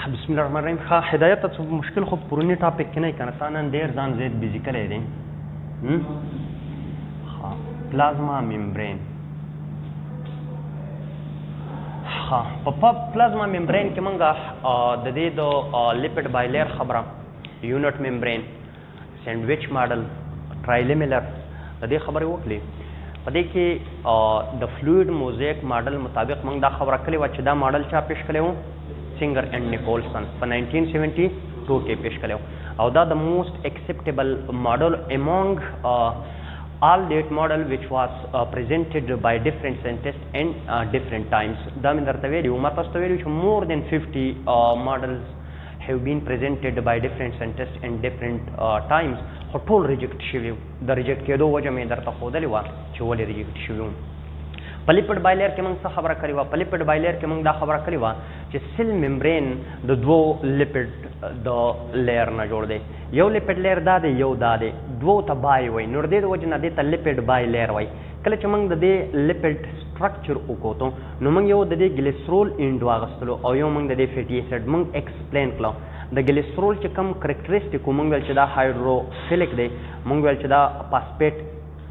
بسم الله الرحمن الرحیم. ښه هدایت ته مشکل خو پرونی ټاپک کې نه کنه تا نن ډېر ځان زیات بیزي کړی دی. پلازما ممبرین. ښه په پلازما ممبرین کې موږ د دې د لیپډ بایلیر خبره یونټ ممبرین سینډویچ ماډل ټرایلیملر د دې خبرې وکړې. په دې کې د فلویډ موزیک ماډل مطابق موږ دا خبره کړې وه چې دا ماډل چا پیش کړی و؟ سینگر اینڈ نیکولسن په 1972 کې پیش کړی و او دا د موسٹ ایکسیپټیبل ماډل امونګ all date model which was presented by different scientists in different times. دا مې درته ویلي وو، ما تاسو ته ویلي چې more than 50 models have been presented by different scientists in different times خو ټول ریجیکټ شوي وو. د ریجیکټ کېدو وجه مې درته ښودلې وه چې ولې ریجیکټ شوي وو. په لیپډ بایلیر کې موږ څه خبره کړې وه؟ په لیپډ بایلیر کې موږ دا خبره کړې وه چې سیل ممبرین د دوو لیپډ د لیر نه جوړ دی. یو لیپډ لیر دا دی، یو دا دی، دوو ته بای وایي. نو د دې د وجې نه دې ته لیپډ بای لیر وایي. کله چې موږ د دې لیپډ سټرکچر وکوتو نو موږ یو د دې ګلیسرول اینډ واغستلو او یو موږ د دې فیټي ایسډ موږ ایکسپلین کړو. د ګلیسرول چې کوم کرکټریسټیک موږ ویل چې دا هایډروفیلیک دی، موږ ویل چې دا فاسفیټ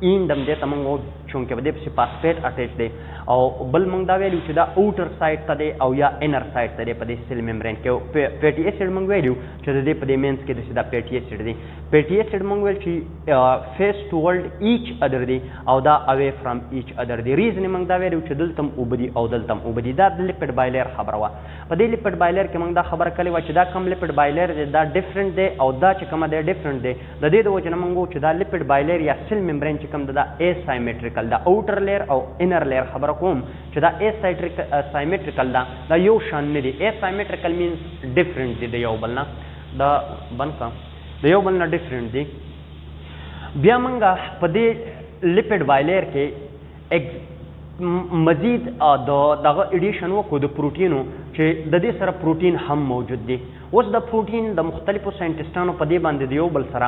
اینډ هم دی ته موږ چونکې په دې پسې فاسفیټ اټیچ دی او بل موږ دا ویلو چې دا اوټر سایډ ته دی او یا انر سایډ ته دی په دې سیل ممبرین کې. فیټي ایسډ موږ ویلو چې د دې په دې مینس کې دا فیټي ایسډ دی. فیټي ایسډ موږ ویل چې فیس ټوورډ ایچ ادر دی او دا اوے فرام ایچ ادر دی. ریزن موږ دا ویلو چې دلته هم اوبه دي او دلته هم اوبه دي. دا د لیپډ بایلیر خبره وه. په دې لیپډ بایلیر کې موږ دا خبره کړې وه چې دا کوم لیپډ بایلیر دی دا ډفرنټ دی او دا چې کومه دی ډفرنټ دی. د دې د وجې نه موږ وویل چې دا لیپډ بایلیر یا سیل ممبرین چې کوم دا اسایمټریکل دا اوټر لیر او انر لیر خبره کوم چې دا اسایمټریکل دا یو شان نه دی. اسایمټریکل مینس ډفرنٹ دی د یو بل نه، دا بند کا د یو بل نه ډفرنٹ دی. بیا موږ په دې لیپډ بایلیر کې مزید دغه ایډیشن وکړو د پروټینو چې د دې سره پروټین هم موجود دی. اوس د پروټین د مختلفو ساینټسټانو په دې باندې د یو بل سره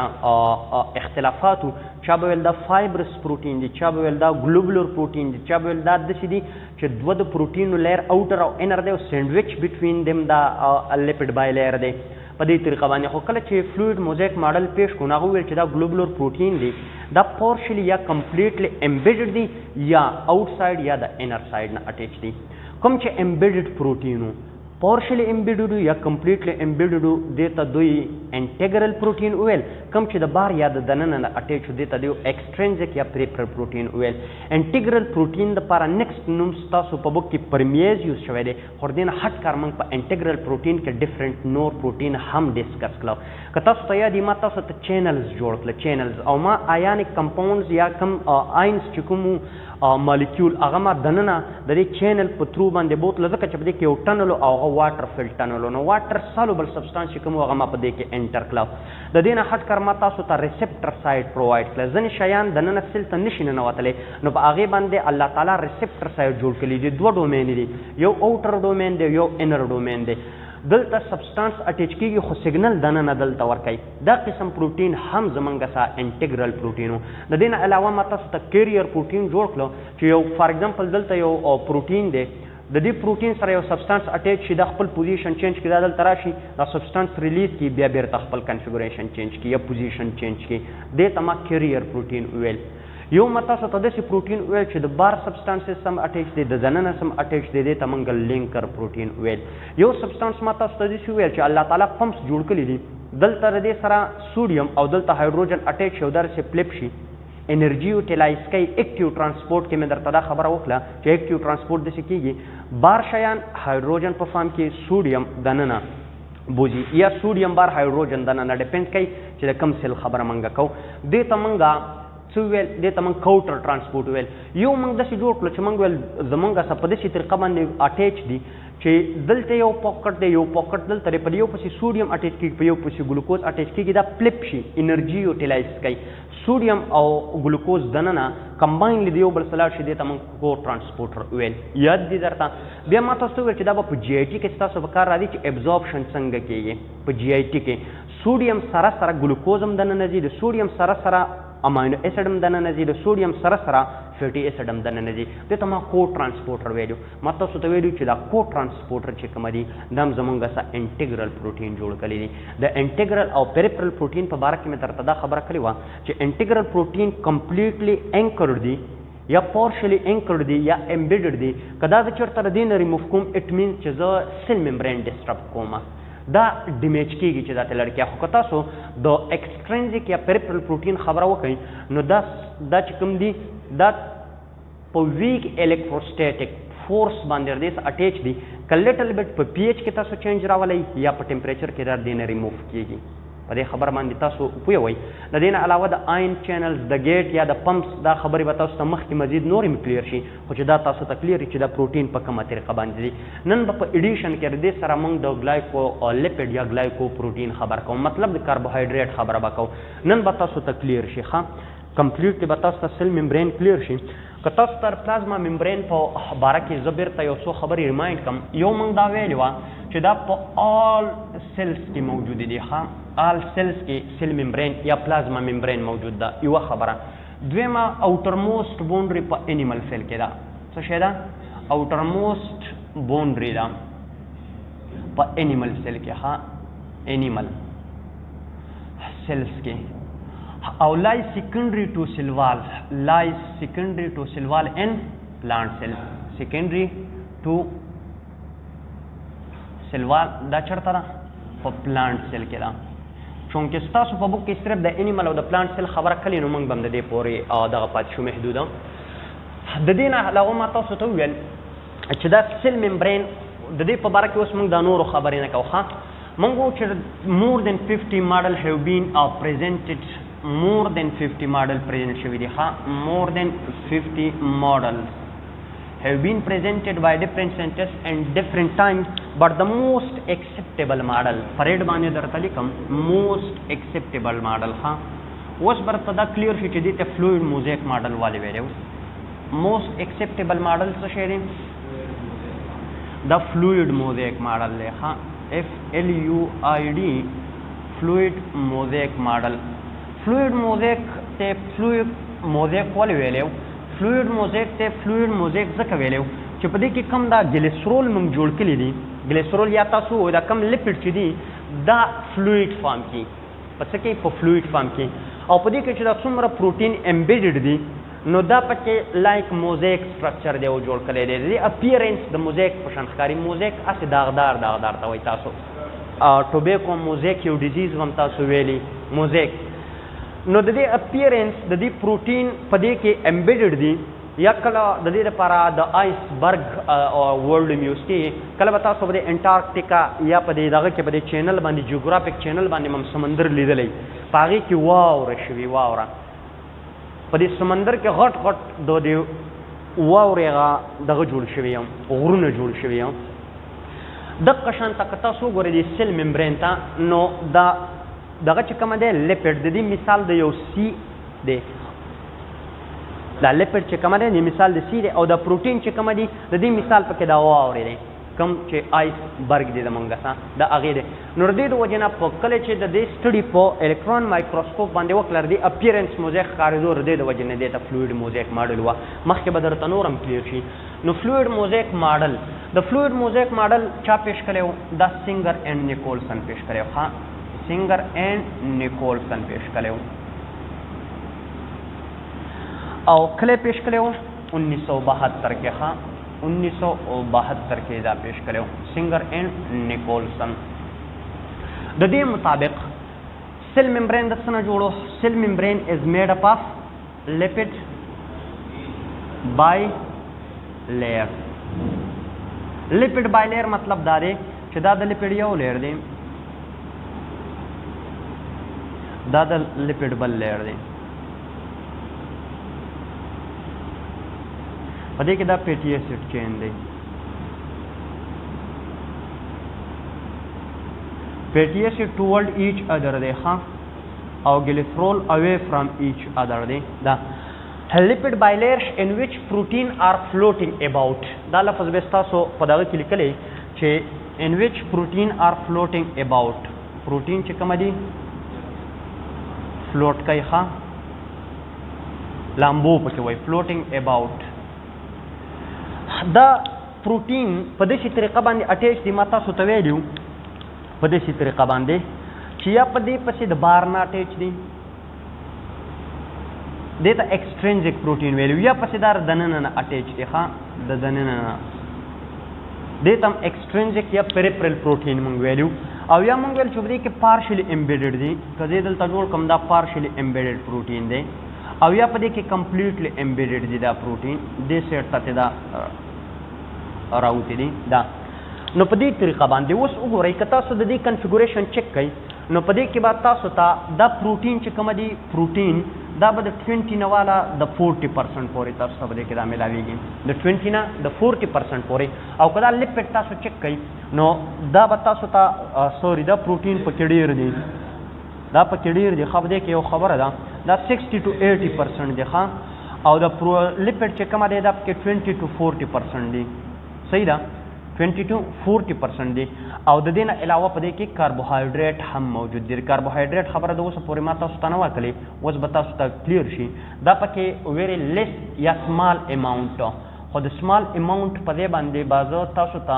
اختلافاتو، چا به ویل دا فایبرس پروټین دی، چا به ویل دا ګلوبولر پروټین دی، چا به ویل دا داسې دي چې دوه د پروټینو لیر اوټر او انر دی او سینډویچ بټوین دیم دا لیپډ بایلیر دی. په دې طریقه باندې خو کله چې فلویډ موزیک ماډل پیش کړو نو هغه وویل چې دا ګلوبولر پروټین دی، دا پارشلی یا کمپلیټلی امبیډډ دی یا آوټ سایډ یا د انر سایډ نه اټیچ دی. کوم چې امبیډډ پروټین پارشلی امبیډډ یا کمپلیټلی امبیډډ دې ته دوی انټیګرل پروټین ویل. کوم چې د بار یا د دننه نه اټیچ دې ته دوی ایکسټرینزیک یا پریفرل پروټین ویل. انټیګرل پروټین دپاره نیکسټ نوم ستاسو په بک کې پرمیز یوز شوی دی خو د دې نه هټ کار موږ په انټیګرل پروټین کې ډفرنټ نور پروټین هم ډسکس کړو. که تاسو ته یاد وي ما تاسو ته چینلز جوړ کړل، چینلز او ما آیانیک کمپاونډز یا کم آینس چې کومو مالیکیول هغه ما دننه د دې چینل په ترو باندې بوتله ځکه چې په دې کې یو ټنل او هغه واټر فیل ټنل نو واټر سالوبل سبسټانس چې کوم هغه ما په دې کې انټر کړو. د دې نه هټ کار ما تاسو ته ریسپټر سایډ پرووایډ کړل. ځینې شیان دننه سیل ته نشي ننوتلی نو په هغې باندې الله تعالی ریسپټر سایډ جوړ کړي دي. دوه ډومین دي، یو اوټر ډومین دی یو انر ډومین دی. دلته سبسټانس اټیچ کېږي خو سیګنل دننه دلته ورکوي. دا قسم پروټین هم زمونږ سره انټیګرل پروټین و. د دې نه علاوه ما تاسو ته کیریئر پروټین جوړ کړو چې یو فار ایګزامپل دلته یو پروټین دی، د دې پروټین سره یو سبسټانس اټیچ شي دا خپل پوزیشن چینج کړي، دا دلته راشي دا سبسټانس ریلیز کړي بیا بیرته خپل کنفیګوریشن چینج کړي یا پوزیشن چینج کړي. دې ته ما کیریئر پروټین ویل. یو ما تاسو ته داسې پروټین ویل چې د بار سبسټانسز سم اټیچ دی، د دننه سم اټیچ دی، دې ته موږ لینکر پروټین ویل. یو سبسټانس ما تاسو ته داسې ویل چې الله تعالی پمپس جوړ کړي دي، دلته د دې سره سوډیم او دلته هایډروجن اټیچ شي او داسې فلپ شي انرژي یوټیلایز کوي. اکټیو ترانسپورټ کې مې درته دا خبره وکړه چې اکټیو ترانسپورټ داسې کېږي بار شیان هایډروجن په فارم کې سوډیم دننه بوځي یا سوډیم بار هایډروجن دننه ډیپینډ کوي چې د کوم سیل خبره موږ کوو. دې ته موږ څه ویل؟ دې ته موږ کوټر ترانسپورټ ویل. یو موږ داسې جوړ کړو چې موږ ویل زموږ سره په داسې طریقه باندې اټیچ دي چې دلته یو پاکټ دی، یو پاکټ دلته دی، په یو پسې سوډیم اټیچ کېږي په یو پسې ګلوکوز اټیچ کېږي، دا فلپ شي انرژي یوټیلایز کوي. سوډیم او ګلوکوز دننه کمباینلی د یو بل سره لاړ شي، دې ته موږ کو ترانسپورټر ویل. یاد دي درته؟ بیا ما تاسو ته ویل چې دا به په جی آی ټي کې ستاسو په کار راځي چې ابزوربشن څنګه کېږي. په جی آی ټي کې سوډیم سره سره ګلوکوز هم دننه ځي، د سوډیم سره سره امینو اسید هم دننه ځي، د سوډیم سره سره فیټي اسید هم دننه ځي دې ته ما کو ټرانسپورټر ویلو ما تاسو ته ویلو چې دا کو ټرانسپورټر چې کوم دي دا هم زمونږ څه انټیګرل پروټین جوړ کړی دي د انټیګرل او پیریفرل پروټین په باره کې مې درته دا خبره کړې وه چې انټیګرل پروټین کمپلیټلی اینکرډ دي یا پارشلی اینکرډ دي یا امبیډډ دي که دا زه چېرته د دې نه ریموف کوم اټ مینز چې زه سیل ممبرین ډسټرب کوم دا ډیمیج کېږي چې دا ته لړ کېږي خو که تاسو د ایکسټرنزیک یا پیریفرل پروټین خبره وکړئ نو دا چې کوم دي دا په ویک الکتروسټیټک فورس باندې دې اټیچ دي که لیټل بټ په پی ایچ کې تاسو چینج راولئ یا په ټمپریچر کې دا دې نه ریموف کېږي په دې خبره باندې تاسو پوهوئ د دې نه علاوه د آین چینلز د ګیټ یا د پمپس دا خبرې به تاسو ته مخکې مزید نور هم کلیر شي خو چې دا تاسو ته کلیر چې دا پروټین په کومه طریقه باندې دي نن به په ایډیشن کې د دې سره موږ د ګلایکو لیپډ یا ګلایکو پروټین خبر کوو مطلب د کاربوهایډریټ خبره به کوو نن به تاسو ته کلیر شي ښه کمپلیټلی به تاسو ته سیل ممبرین کلیر شي که تاسو ته پلازما ممبرین په باره کې زه بیرته یو څو خبرې ریمایند کړم یو موږ دا ویلې وه چې دا په آل سیلز کې موجود دي ښه آل سیلز کې سیل ممبرین یا پلازما ممبرین موجود ده یوه خبره دویمه اوټر موسٹ بونډري په انیمل سیل کې ده څه شی ده اوټر موسٹ بونډري ده په انیمل سیل کې ها انیمل سیلز کې او لای سیکنډري ټو سیل وال لای سیکنډري ټو سیل وال ان پلانټ سیل سیکنډري ټو سیل وال دا چرته ده په پلانټ سیل کې ده چونکه ستاسو په بوک کې صرف د انیمل او د پلانټ سیل خبره کړې نو موږ به هم د دې پورې دغه پاتې شو محدوده د دې نه علاوه ما تاسو ته وویل چې دا سیل ممبرین د دې په باره کې اوس موږ دا نورو خبرې نه کوو ښه موږ وایو چې مور دین 50 ماډل هیو بین پریزنټډ more than 50 model present شوی دی ها more than 50 models have been presented by different centers and different times but the most acceptable model فرید باندې درته لیکم most acceptable model ها اوس برته دا کلیر شي چې دې ته فلوید موزیک ماډل والی ویلو most acceptable model څه شی دی دا فلوید موزیک ماډل دی ها FLUID فلوید موزیک ماډل فلوید موزیک ته فلوید موزیک ولې ویلو فلوید موزیک ته فلوید موزیک ځکه ویلو چې په دې کې کم دا ګلیسرول موږ جوړ کړي دي ګلیسرول یا تاسو دا کم لیپډ چې دي دا فلوید فارم کې په څه کې په فلوید فارم کې او په دې کې چې دا څومره پروټین امبیډډ دي نو دا پکې لایک موزیک سټرکچر دی او جوړ کړی دی د اپیرنس د موزیک په شان ښکاري موزیک هسې داغدار ته وایي تاسو ټوبیکو موزیک یو ډیزیز هم تاسو ویلي موزیک نو د دې اپیرنس د دې پروټین په دې کې امبیډډ دي یا کله د دې لپاره د آیس برګ ورلډ یونیورسټي کله به تاسو په دې انټارکټیکا یا په دې دغه کې په دې چینل باندې جیوګرافیک چینل باندې هم سمندر لیدلی په هغې کې واوره شوي واوره په دې سمندر کې غټ غټ د دې واورې هغه دغه جوړ شوي هم غرونه جوړ شوي هم دقه شانته که تاسو وګورئ د سیل ممبرین ته نو دا دغه چې کومه دی لیپډ د دې مثال د یو سی دی دا لیپډ چې کومه دی د مثال د سی دی او د پروټین چې کومه دی د دې مثال پکې دا واورې دی کم چې آیس برګ دی د مونږ څخه د هغې دی نو د دې د وجې نه په کله چې د دې سټډي په الکترون مایکروسکوپ باندې وکړه د دې اپیرنس موزیک ښکارېدو د دې د وجې نه دې ته فلوید موزیک ماډل وه مخکې به درته نور هم کلیر شي نو فلوید موزیک ماډل د فلوید موزیک ماډل چا پیش کړی و دا سینګر اینډ نیکولسن پیش کړی و ها سینګر اینډ نیکولسن پیش کړی و او کله پیش کړی و 1972 کې ها 1972 کې دا پیش کړو سینګر اینڈ نیکولسن د دې مطابق سیل ممبرین د څه نه جوړو سیل ممبرین از میډ اپ اف لیپډ بای لیئر لیپډ بای لیئر مطلب دا دی چې دا د لیپډ یو لیئر دی دا د لیپډ بل لیئر دی په دې کې دا فیټي اسید چین دی فیټي اسید ټوورډ ایچ ادر دی ها او ګلیسرول اوے فرام ایچ ادر دی دا lipid bilayers in which protein are floating about دا لفظ به تاسو په دغه کې لیکلی چې in which protein are floating about protein چې کوم دي فلوټ کوي ها لامبو پکې وای فلوټینګ اباوټ. دا پروټین په داسې طریقه باندې اټیچ دی، ما تاسو ته ویلي په داسې طریقه باندې چې یا په دې پسې د بار نه اټیچ دی، دې ته ایکسټرینزیک پروټین ویلو، یا پسې دا دننه نه اټیچ دی، ښه د دننه نه دې ته هم ایکسټرینزیک یا پیریپرل پروټین مونږ ویلو. او یا مونږ ویل چې په دې کې پارشلی امبیډډ دی، که زه دلته جوړ کړم دا پارشلی امبیډډ پروټین دی، او یا په دې کې کمپلیټلی امبیډډ دی دا پروټین، دې سیټ ته دا راوتی دی دا. نو په دې طریقه باندې اوس وګورئ که تاسو د دې کنفیګوریشن چک کړئ نو په دې کې به تاسو ته دا پروټین چې کومه دی پروټین دا به د 20 نه والا د 40% پورې تاسو ته به دې کې دا میلاویږي، د 20 نه د 40% پورې. او که دا لیپټ تاسو چک کړئ نو دا به تاسو ته سوري دا پروټین پکې ډېر دی، دا پکې ډېر دی، ښه په دې کې یو خبره ده دا 60 to 80% دی، ښه. او د لیپټ چې کومه دی دا پکې 20 to 40% دی، صحیح ده 20 to 40% دی. او د دې نه علاوه په دې کې کاربوهایډریټ هم موجود دی. کاربوهایډریټ خبره د اوسه پورې ما تاسو ته نه وکړې، اوس به تاسو ته کلیر شي. دا پکې ویری لیس یا سمال اماونټ، خو د سمال اماونټ په دې باندې بازو تاسو ته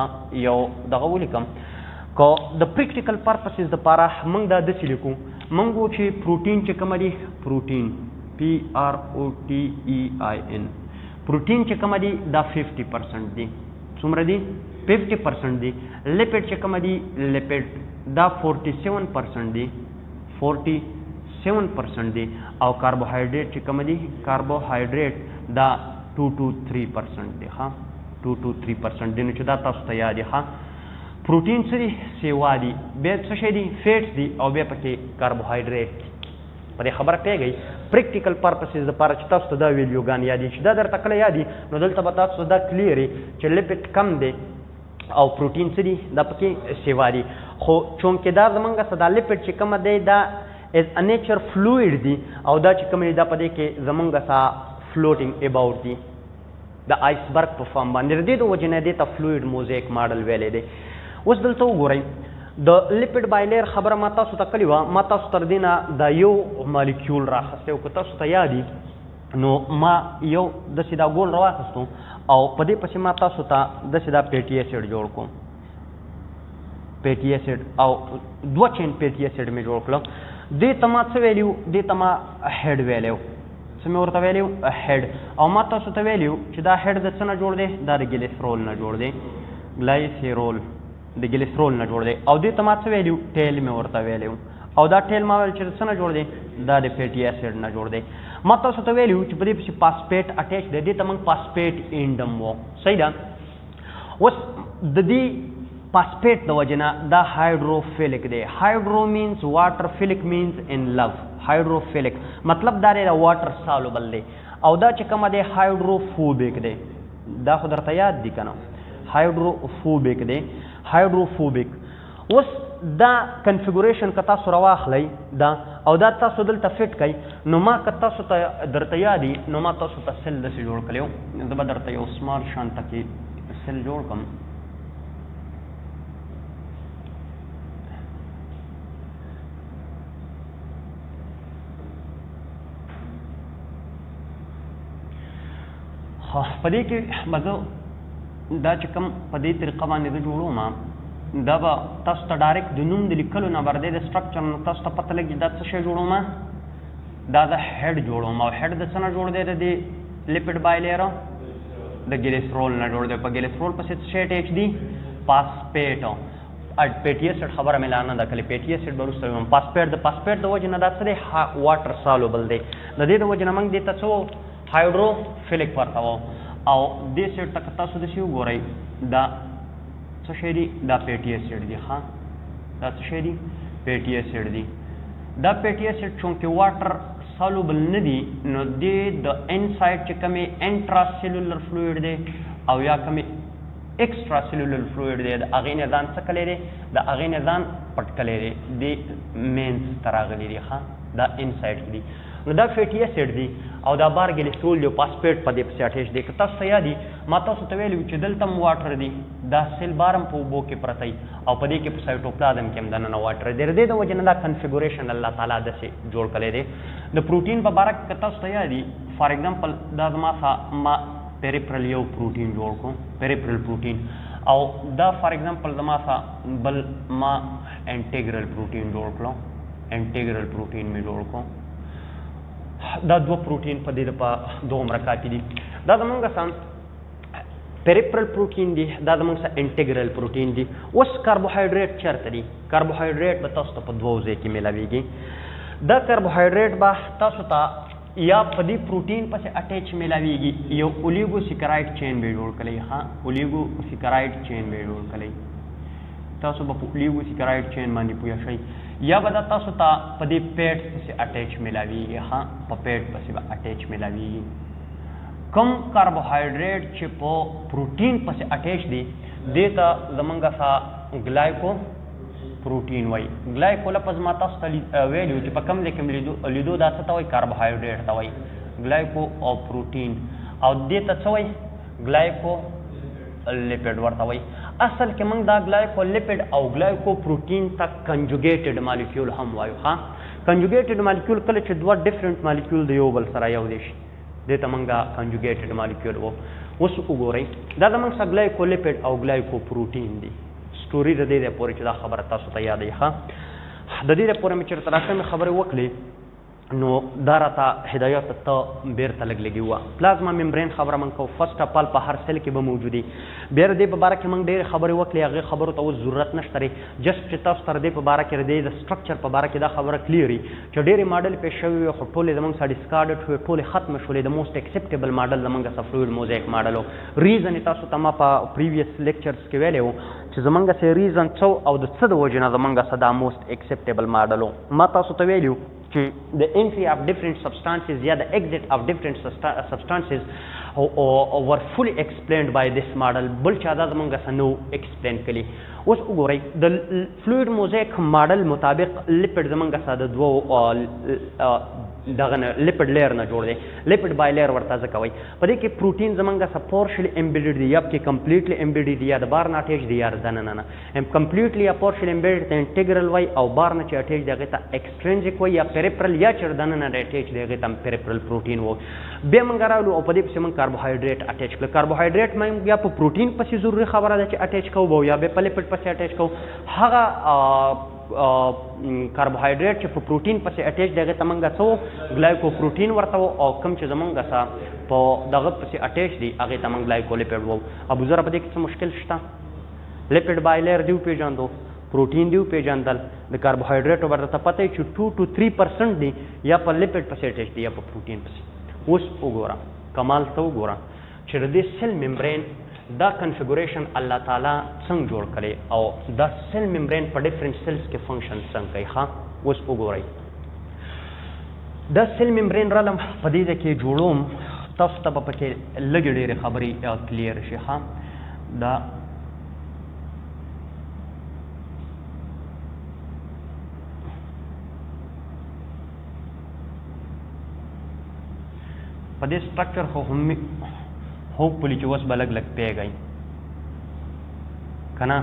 یو دغه ولیکم که د پریکټیکل پرپسز دپاره موږ دا داسې لیکو، موږ وو چې پروټین چې کومه دی پروټین PROTEIN پروټین چې کومه دی دا 50% دی. څومره دی 50% دی. لیپټ چې کومه دی لیپټ دا 47% دی، 47% دی. او کاربوهایډریټ چې کومه دی کاربوهایډریټ دا 2 to 3% دی، ښه 2 to 3% دی. نو چې دا تاسو ته یاد دی، ښه پروټین څه دی سیوا دی، بیا څه شی دی فیټس دی، او بیا پکې کاربوهایډریټ. په دې خبره پیږئ پریکټیکل پرپسز دپاره چې تاسو ته دا ویډیوګان یادي چې دا درته کله یادي نو دلته به تاسو دا کلیر چې لیپټ کم دی او پروټین څه دي دا پکې سیوا دي. خو چونکې دا زمونږ څه دا لیپټ چې کومه دی دا از ا نیچر فلویډ دی، او دا چې کوم دی دا په دې کې زمونږ څه فلوټینګ اباوټ دی د آیسبرګ په فارم باندې. د دې د وجې نه دې ته فلویډ موزیک ماډل ویلی دی. اوس دلته وګورئ د لیپټ بایلیر خبره ما تاسو ته کړې وه، ما تاسو تر دې نه دا یو مالیکیول راخستی او که تاسو ته یادي نو ما یو داسې دا ګول راواخیستو او په دې پسې ما تاسو ته داسې دا پیټي ایسډ جوړ کړو، پیټي ایسډ او 2 چین پیټي ایسډ مې جوړ کړو. دې ته ما څه ویلیو، دې ته ما هیډ ویلیو، څه مې ورته ویلیو هیډ. او ما تاسو ته ویلیو چې دا هیډ د څه نه جوړ دی، دا د ګلیسرول نه جوړ دی، ګلایسیرول د ګلیسرول نه جوړ دی. او دې ته ما څه ویلیو ټیل مې ورته ویلیو، او دا ټیل ما ویل چې د څه نه جوړ دی، دا د فیټي ایسډ نه جوړ دی. ما تاسو ته ویلیو چې په دې پسې فاسفیټ اټیچ دی، دې ته موږ فاسفیټ اینډم وو، صحیح ده. اوس د دې فاسفیټ د وجې نه دا هایډروفیلک دی. هایډرو مینز واټر، فیلک مینز ان لو. هایډروفیلک مطلب دا دی واټر سالوبل دی. او دا چې کومه دی هایډروفوبیک دی، دا خو درته یاد دی که نه، هایډروفوبیک دی، هایډروفوبیک. اوس دا کنفیګوریشن که تاسو راواخلئ دا او دا تاسو دلته فټ کئ نو ما که تاسو ته درته یادي نو ما تاسو ته سل داسې جوړ کړی و. زه به درته یو سمال شانته کې سل جوړ کړم. په دې کې به زه دا چې کوم په دې طریقه باندې زه جوړوم دا به تاسو ته ډایرکټ د نوم د لیکلو نه بر دی د سټرکچر نه تاسو ته پته لګي دا څه شی جوړوم، دا د هیډ جوړوم. او هیډ د څه نه جوړ دی، د دې لیپټ بایلیر د ګلیسرول نه جوړ دی. په ګلیسرول پسې څه شی اټیچ دی، فاسفیټ. پیټي ایسډ خبره مې لا نه ده کړې، پیټي ایسډ به وروسته ویم. فاسفیټ د فاسفیټ د وجې نه دا څه دی واټر سالوبل دی. د دې د وجې نه موږ دې ته څه هایډروفیلک ورته وو. او دې سیټ ته که تاسو داسې وګورئ دا څه شی دی، دا پیټي ایسډ دی. ښه دا څه شی دی، پیټي ایسډ دی. دا پیټي ایسډ چونکې واټر سالوبل نه دی نو دې د انسایډ چې کومې انټرا سیلولر فلویډ دی او یا کومې ایکسټرا سیلولر فلویډ دی، د هغې نه ځان څه کلی دی، د هغې نه ځان پټ کلی دی، دې مینس ته راغلی دی. ښه دا انسایډ کې دی. نو دا فیټي ایسډ دی او دا بار ګلیسرول دی، فاسفیټ په دې پسې اټیچ دی. که تاسو ته یادي ما تاسو ته ویلي چې دلته هم واټر دی، دا سیل بار هم په اوبو کې پرته او په دې کې په سایټوپلازم کې هم دننه واټر دی. د دې د وجې نه دا کنفیګوریشن الله تعالی داسې جوړ کړی دی. د پروټین په باره کې که تاسو ته یادي فار ایگزامپل دا زما ما پیریپرل یو پروټین جوړ کوم پیریپرل پروټین او دا فار ایگزامپل زما بل ما انټیګرل پروټین جوړ کړو انټیګرل پروټین می جوړ کوم دا دوه پروټین په دې په دوه مرکب دي دا زمونږ سم پیریپرل پروټین دي دا زمونږ سره انټیګرل پروټین دي اوس کاربوهایډریټ چیرته دي کاربوهایډریټ به تاسو ته په دوه ځای کې ملاویږي دا کاربوهایډریټ به تاسو ته یا په دې پروټین پسې اټیچ ملاویږي یو اولیګو سیکرایډ چین به جوړ کړئ ها اولیګو سیکرایډ چین به جوړ کړئ تاسو به په اولیګو سیکرایډ چین باندې پوه شئ یا به دا تاسو ته په دې پیډ پسې اټیچ ملاویږي ها په پیډ پسې به اټیچ ملاویږي کم کاربوهایډریټ چې په پروټین پسې اټیچ دي دې ته زمونږ سا ګلایکو پروټین وای ګلایکو لفظ ما تاسو ته ویلو چې په کم ځای کې لیدو دا څه ته وایي کاربوهایډریټ ته وایي ګلایکو او پروټین او دې ته څه وایي ګلایکو لیپډ ورته وایي اصل کې موږ دا ګلایکو لیپډ او ګلایکو پروټین ته کنجوګیټډ مالیکول هم وایو ها کنجوګیټډ مالیکول کله چې دوه ډیفرنٹ مالیکول د یو بل سره یو دي شي دې ته موږ کنجوګیټډ مالیکول وو اوس وګورئ دا زموږ سره ګلایکو لیپډ او ګلایکو پروټین دي سټوري د دې پورې چې دا خبره تاسو ته یادې ښه د دې پورې مې چېرته راکړې خبرې وکړې نو دا راته هدایات ته بیرته لږ لګي وه پلازما ممبرین خبره موږ کوو فرسټ اف آل په هر سیل کې به موجودي بیا د دې په باره کې موږ ډېرې خبرې وکړې هغې خبرو ته اوس ضرورت نشته دی جسټ چې تاسو ته د دې په باره کې د دې د سټرکچر په باره کې دا خبره کلیر وي چې ډېرې ماډل پیش شوي وي خو ټولې زموږ سره ډسکارډډ شوې ټولې ختمه شولې د موسټ اکسپټیبل ماډل زموږ سره فلویډ موزیک ماډل و ریزن یې تاسو ته ما په پریویس لیکچرز کې ویلی و چې زموږ سره ریزن څه او د څه د وجې نه زموږ سره دا موسټ اکسپټیبل ماډل و ما تاسو ته ویلي the entry of different substances yeah the exit of different substances were fully explained by this model بل چا دا زمونږ سره نو explain کړي اوس وګورئ د فلویډ موزیک ماډل مطابق لیپډ زمونږ سره د دوو دغه نه لیپډ لیر نه جوړ دی لیپډ بای لیر ورته ځکه وایي په دې کې پروټین زمونږ سره پورشلی امبیډډ دی یا کې کمپلیټلی امبیډډ دی یا د بار نه اټیچ دی یا د نه کمپلیټلی یا پورشلی امبیډډ ته انټیګرل وایي او بار نه چې اټیچ دی هغې ته ایکسټرینزیک وایي یا پیریپرل یا چې د نه اټیچ دی هغې ته پیریپرل پروټین وایي بیا موږ راغلو او په دې پسې موږ کاربوهایډریټ اټیچ کړو کاربوهایډریټ موږ بیا په پروټین پسې ضروري خبره ده چې اټیچ کوو به یا بیا په لیپډ پسې اټیچ کوو هغه کاربوهایډریټ چې په پروټین پسې اټیچ دی هغې ته موږ څه وو ګلایکو پروټین ورته وو او کوم چې زمونږ سره په دغه پسې اټیچ دی هغې ته موږ ګلایکو لیپډ وو ابوذره په دې کې څه مشکل شته لیپډ بایلر دی وپېژندو پروټین دی وپېژندل د کاربوهایډریټو به درته پته وي چې 2 to 3% دی یا په لیپډ پسې اټیچ دی یا په پروټین پسې اوس وګوره کمال ته وګوره چې د دې سیل ممبرین دا کنفیګوریشن الله تعالی څنګه جوړ کړي او دا سیل ممبرین په ډیفرنٹ سیلز کې فنکشن څنګه کوي ښه اوس وګورئ دا سیل ممبرین رالم په دې ځای کې جوړوم تاسو ته به پکې لږې ډېرې خبرې کلیر شي ښه دا په دې سټرکچر خو هم هوپفلی چې اوس به لږ لږ پیږئ که نه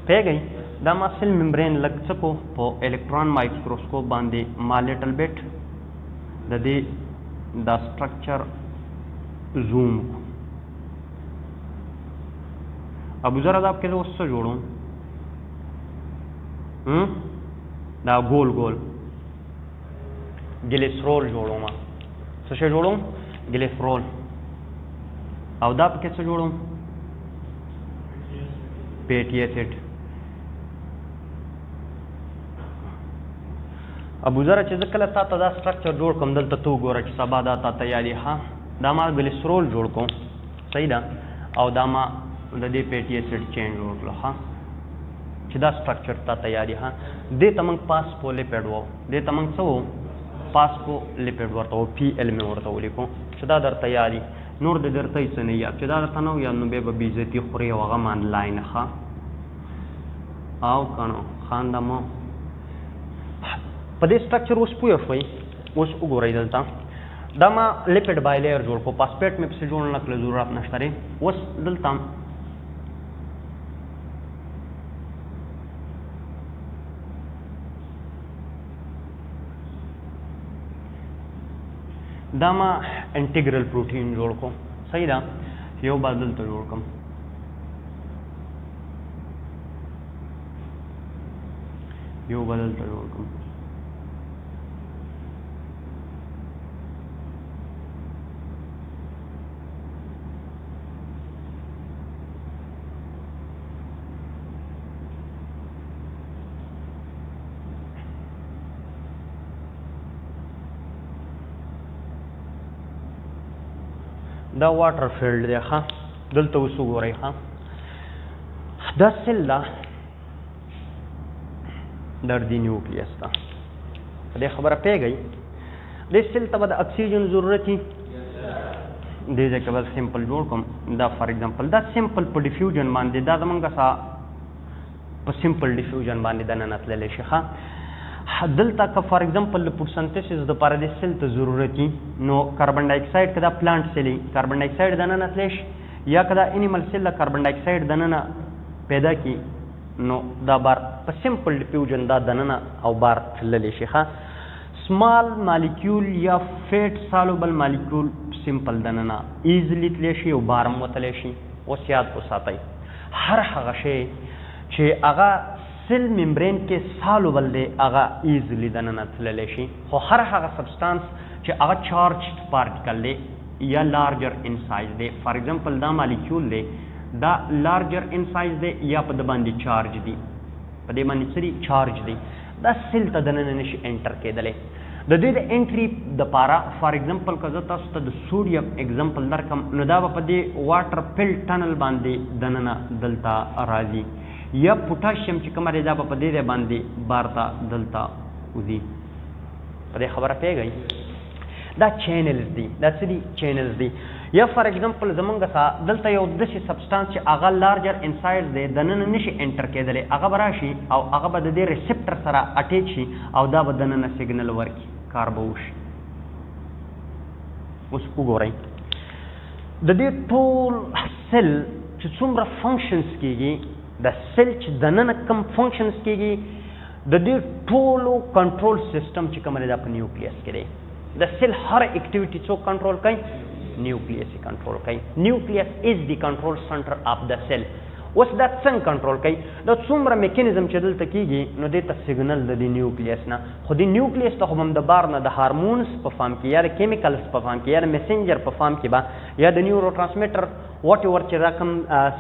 پیږئ دا ما سیل ممبرین لږ څه کو په الکترون مایکروسکوپ باندې ما لیټل بیټ د دې دا سټرکچر زوم ابوذره دا کې اوس څه جوړوم دا ګول ګول ګلیسرول جوړوم څه شی جوړوم ګلیسرول او دا پکې څه جوړوم فیټي ایسډ ابوذره چې زه کله تا ته دا سټرکچر جوړ کوم دلته ته وګوره چې سبا دا تا ته یادې ښه دا ما ګلیسرول جوړ کوم صحیح ده او دا ما د دې فیټي ایسډ چین جوړ کړو ښه چې دا سټرکچر تا ته یادې ښه دې ته موږ پاسپو لیپډ وو دې ته موږ څه وو پاسپو لیپډ ورته وو پی ایل مې ورته ولیکو چې دا درته یادي نور د درته څه نه یاد چې دا درته نه ویل نو بیا به بېعزتي خورې او هغه م آنلاین ښه او که نو خانده مو په دې سټرکچر اوس پوه شوئ اوس وګورئ دلته دا ما لیپډ بایلیر جوړ کړو پاسپیټ مې پسې جوړ نه کړل ضرورت نشته دی اوس دلته دا ما انټیګرل پروټین جوړ کوم صحیح ده یو به دلته جوړ کوم یو به دلته جوړ کوم دا واټر فیلډ دی ښه دلته اوس وګورئ ښه دا سیل ده دردي نیوکلیس ده په دې خبره پوهېږئ دې سیل ته به د اکسیجن ضرورت وي دې ځای کې به سمپل جوړ کړم دا فار ایگزامپل دا سمپل په ډیفیوژن باندې دا زمونږ په سمپل ډیفیوژن باندې دننه تللی شي ښه دلته که فار ایگزامپل د فوټوسنتھسس دپاره د سیل ته ضرورت وي نو کاربن ډای اکساید که دا پلانټ سیل وي کاربن ډای اکساید دننه تلی شي یا که دا انیمل سیل د کاربن ډای اکساید دننه پیدا کړي نو دا بار په سمپل ډیفیوژن دا دننه او بار تللی شي ښه سمال مالیکیول یا فیټ سالوبل مالیکیول سمپل دننه ایزلی تلی شي او بار هم وتلی شي اوس یاد وساتئ هر هغه شی چې هغه سیل ممبرین کې سالوبل دی هغه ایزلی دننه تللی شي خو هر هغه سبسټانس چې هغه چارج پارټیکل دی یا لارجر ان سایز دی فار ایگزامپل دا مالیکیول دی دا لارجر ان سایز دی یا په د باندې چارج دی په دې باندې څه دی چارج دی دا سیل ته دننه نشي انټر کېدلی د دې د انټري دپاره فار ایگزامپل که زه تاسو ته د سوډیم ایگزامپل درکړم نو دا به په دې واټر فیلډ ټنل باندې دننه دلته راځي یا پوټاشیم چې کومه دی دا به په دې ځای باندې بار ته دلته وځي په دې خبره پوهېږئ دا چینلز دي دا څه دي چینلز دي یا فار ایگزامپل زمونږ څخه دلته یو داسې سبسټانس چې هغه لارجر انسایډ دی دننه نشي انټر کېدلی هغه به راشي او هغه به د دې ریسپټر سره اټیچ شي او دا به دننه سیګنل ورکړي کار به وشي اوس وګورئ د دې ټول سیل چې څومره فنکشنز کېږي د سیل چې دننه کم فنکشنز کېږي د دې ټولو کنټرول سیسټم چې کوم دی دا په نیوکلیس کې دی د سیل هر اکټیویټي څوک کنټرول کوي نیوکلیس یې کنټرول کوي نیوکلیس از دی کنټرول سنټر اف د سیل اوس دا څنګه کنټرول کوي دا څومره میکانیزم چې دلته کېږي نو دې ته سیګنل د دې نیوکلیس نه خو دې نیوکلیس ته خو هم د بار نه د هارمونز په فام کې یا د کیمیکلز په فام کې یا د میسنجر په فام کې به یا د نیورو ټرانسمیټر واټ ایور چې دا کوم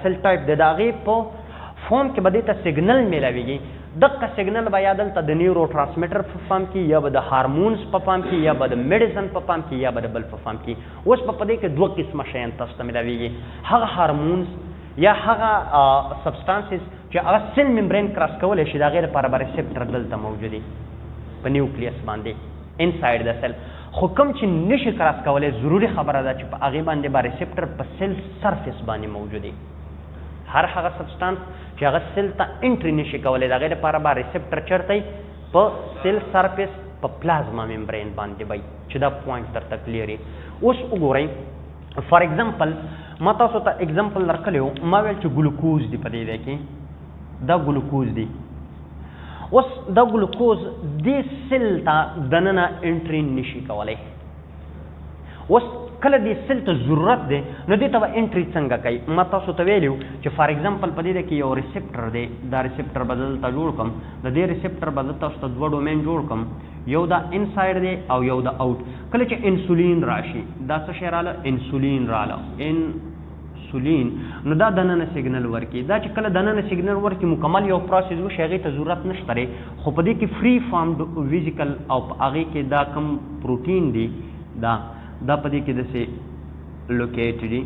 سیل ټایپ دی د هغې په فارم کې به دې ته سیګنل میلاویږي دغه سیګنل به یا دلته د نیورو ټرانسمیټر په فارم کې یا به د هارمونز په فارم کې یا به د میډیسن په فارم کې یا به د بل په فارم کې اوس په دې کې دوه قسمه شیان تاسو ته میلاویږي هغه هارمونز یا هغه سبسټانسز چې هغه سیل ممبرین کراس کولی شي د هغې لپاره به ریسپټر دلته موجود دي په نیوکلیس باندې انسایډ د سیل خو کوم چې نشي کراس کولی ضروري خبره ده چې په هغې باندې به ریسپټر په سیل سرفیس باندې موجود دي هر هغه سبسټانس چې هغه سیل ته انټري نشي کولی د هغې لپاره به ریسپټر چېرته وي په سیل سرفیس په پلازما ممبرین باندې وي چې دا پوینټ درته کلیر وي اوس وګورئ فار ایگزامپل ما تاسو ته ایگزامپل درکړی و ما ویل چې ګلوکوز دی په دې ځای کې دا ګلوکوز دی اوس دا ګلوکوز دې سیل ته دننه انټري نشي کولی اوس کله دې سیل ته ضرورت دی نو دې ته به انټري څنګه کوي ما تاسو ته ویلي چې فار ایگزامپل په دې کې یو ریسپټر دی دا ریسپټر به دلته جوړ کړم د دې ریسپټر به تاسو ته دوه ډومین جوړ کړم یو دا انسایډ دی او یو دا آوټ کله چې انسولین راشي دا څه شی راله انسولین راله انسولین نو دا دننه سیګنل ورکړي دا چې کله دننه سیګنل ورکړي مکمل یو پروسس وشي هغې ته ضرورت نشته دی خو په دې کې فری فارمډ ویزیکل او په هغې کې دا کم پروټین دی دا په دې کې داسې لوکیټ دي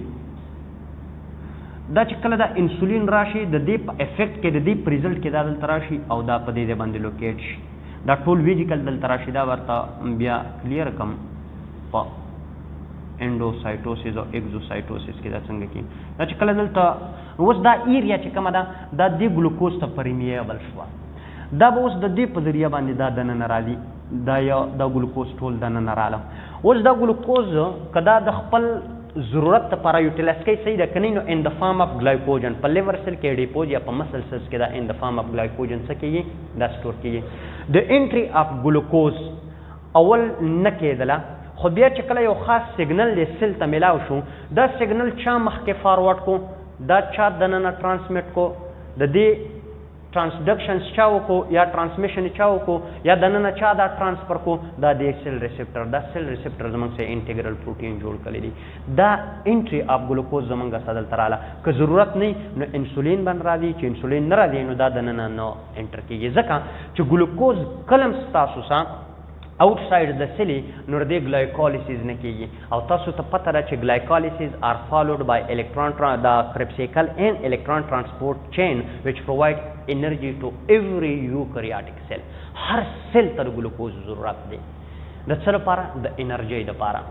دا چې کله دا انسولین راشي د دې په افیکټ کې د دې په ریزلټ کې دا دلته راشي او دا په دې باندې لوکیټ شي دا ټول ویجیکل دلته راشي دا ورته بیا کلیر کم په انډوسایټوسیس او ایکزوسایټوسیس کې دا څنګه کې دا چې کله دلته اوس دا ایریا چې کومه ده دا دې ګلوکوز ته پرمیبل شوه دا به اوس د دې په ذریعه باندې دا دننه راځي دا ګلوکوز ټول دننه راله اوس دا ګلوکوز که دا د خپل ضرورت لپاره یوټیلایز کوي صحیح ده که نه نو ان د فارم اف ګلایکوجن په لیور سیل کې ډیپوز یا په مسل سیلز کې دا ان د فارم اف ګلایکوجن څه کېږي دا سټور کېږي د انټري اف ګلوکوز اول نه کېدله خو بیا چې کله یو خاص سیګنل د سیل ته میلاو شو دا سیګنل چا مخکې فارورډ کو دا چا دننه ټرانسمیټ کو د دې ټرانسډکشنز چا وکړو یا ټرانسمیشن چا وکړو یا دننه چا دا ټرانسفر کو دا د سیل ریسپټر دا سیل ریسپټر زمونږ سره انټیګرل پروټین جوړ کړی دی دا انټری اف ګلوکوز زمونږ سره دلته رااله که ضرورت نه نو انسولین باندې راځي چې انسولین نه راځي نو دا دننه نو انټر کېږي ځکه چې ګلوکوز کلم ستاسو سره outside the cell نو د glycolysis نه کېږي او تاسو ته پته ده چې glycolysis are followed by electron the Krebs-Cycle and electron transport chain which provide energy to every eukaryotic cell هر سیل ته ګلوکوز ضرورت دی د څه لپاره د انرژي لپاره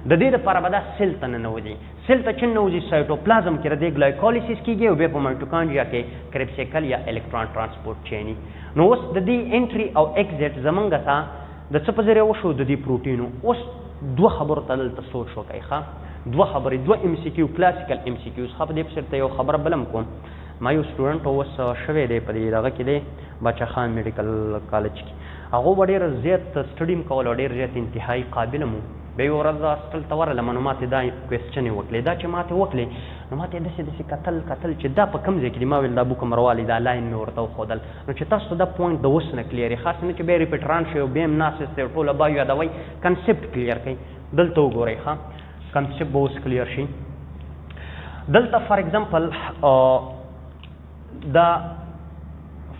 د دې لپاره به دا سیل ته ننوځي سیل ته چې ننوځي سایټوپلازم کې د ګلایکولیسیس کېږي او بیا په مایټوکانډریا کې Krebs-Cycle یا electron transport chain نو اوس د دې انټري او ایگزیټ زمونږ ته د څه په ذریعه وشو د دې پروټینو اوس دوه خبرو ته دلته سوچ وکړئ ښه دوه خبرې دوه ام سی کیو کلاسیکل ام سی کیوز ښه په دې پسې ته یو خبره بله م کوم ما یو سټوډنټ اوس شوی دی په دې دغه کې دی باچا خان میډیکل کالج کې هغه به ډېر زیات سټډي م کول او ډېر زیات انتهایي قابله مو بیا یوه ورځ هاسټل ته ورغلم نو ماته دا کوېسچنې وکړې دا چې ماته وکړې نو ماته یې داسې کتل چې دا په کوم ځای کې دي ما ویل دا بوکم روالي دا لاین مې ورته وښودل نو چې تاسو ته دا پوینټ د اوس نه کلیر یې خاص نه چې بیا ریپیټران شي او بیا هم ناسست دی ټوله به یادوئ کنسپټ کلیر کوئ دلته وګورئ ښه کنسپټ به اوس کلیر شي دلته فار ایگزامپل دا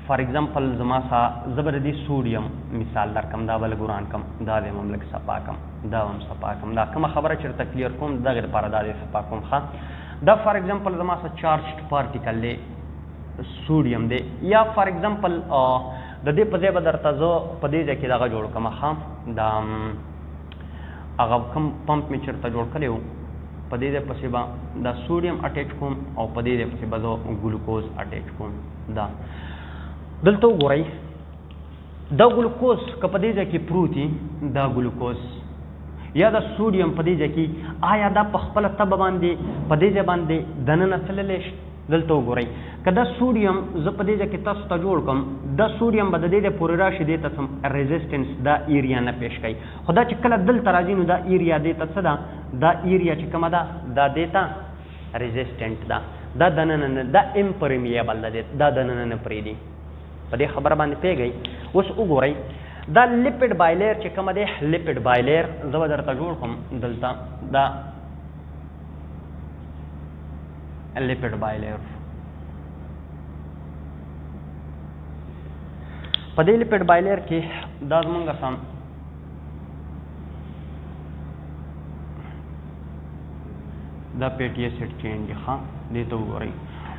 فار ایگزامپل زما سا زبردي سوډیم مثال درکم دا بل ګران کم دا به مملک صفا کم دا هم صفا کم دا کومه خبره چیرته کلیر کوم دغه لپاره دا صفا کوم ښه دا فار ایگزامپل زما سا چارجډ پارټیکل دی سوډیم دی یا فار ایگزامپل د دې په ځای به درته زه په دې ځای کې دغه جوړ کړم ښه دا هغه کوم پمپ مې چېرته جوړ کړی و په دې ځای پسې به دا سوډیم اټیچ کوم او په دې ځای پسې به زه ګلوکوز اټیچ کوم دا دلته وګورئ دا ګلوکوز که په دې ځای کې پروت وي دا ګلوکوز یا دا سوډیم په دې ځای کې آیا دا په خپله تبه باندې په دې ځای باندې دننه تللی شي دلته وګورئ که دا سوډیم زه په دې ځای کې تاسو ته جوړ کړم دا سوډیم به د دې ځای پورې راشي دې ته سم ریزسټنس دا ایریا نه پیش کوي خو دا چې کله دلته راځي نو دا ایریا دې ته څه ده دا ایریا چې کومه ده دا دې ته ریزسټنټ ده دا دننه نه دا امپرمیبل ده دا دننه نه پرېږدي په دې خبره باندې پیږئ اوس وګورئ دا لیپډ بایلیر چې کومه دی لیپډ بایلیر زه به درته جوړ کړم دلته دا لیپډ بایلیر په دې لیپډ بایلیر کې دا زمونږ سم دا پیټي اسید چین دی ښه دې ته وګورئ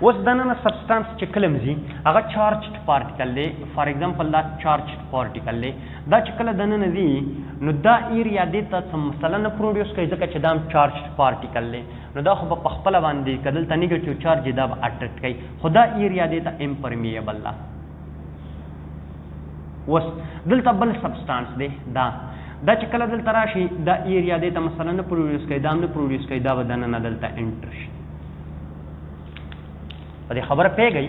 اوس دننه سبسټانس چې کله ځي هغه چارجډ پارټیکل دی فار ایگزامپل دا چارجډ پارټیکل دی دا چې کله دننه ځي نو دا ایریا دې ته څه مثلا نه پروډیوس کوي ځکه چې دا هم چارجډ پارټیکل دی نو دا خو به په خپله باندې که دلته نیګیټیو چارج دا به اټریکټ کوي خو دا ایریا دې ته امپرمیبل ده اوس دلته بل سبسټانس دی دا چې کله دلته راشي دا ایریا دې ته مثلا نه پروډیوس کوي دا هم نه پروډیوس کوي دا به دننه دلته انټر شي په دې خبره پیږئ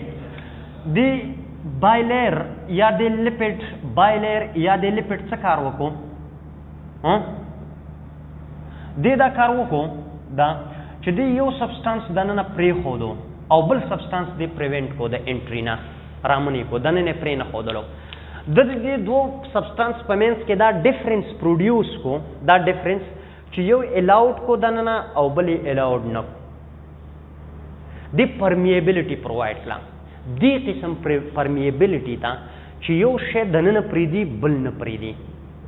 د بایلیر یا د لیپډ بایلیر یا د لیپډ څه کار وکړو دې دا کار وکړو دا چې د یو سبسټانس دننه پرېښودو او بل سبسټانس دې پریوینټ کو د انټري نه رامنې کو دننه پرې نه ښودلو د دې دوه سبسټانس په منځ کې دا ډفرنس پروډیوس کو دا ډفرنس چې یو الاؤډ کو دننه او بل یې الاؤډ نه دی پرمیبیلیټي پرووایډ کړه دې قسم پرمیبیلیټي ته چې یو شی دننه پرېږدي بل نه پرېږدي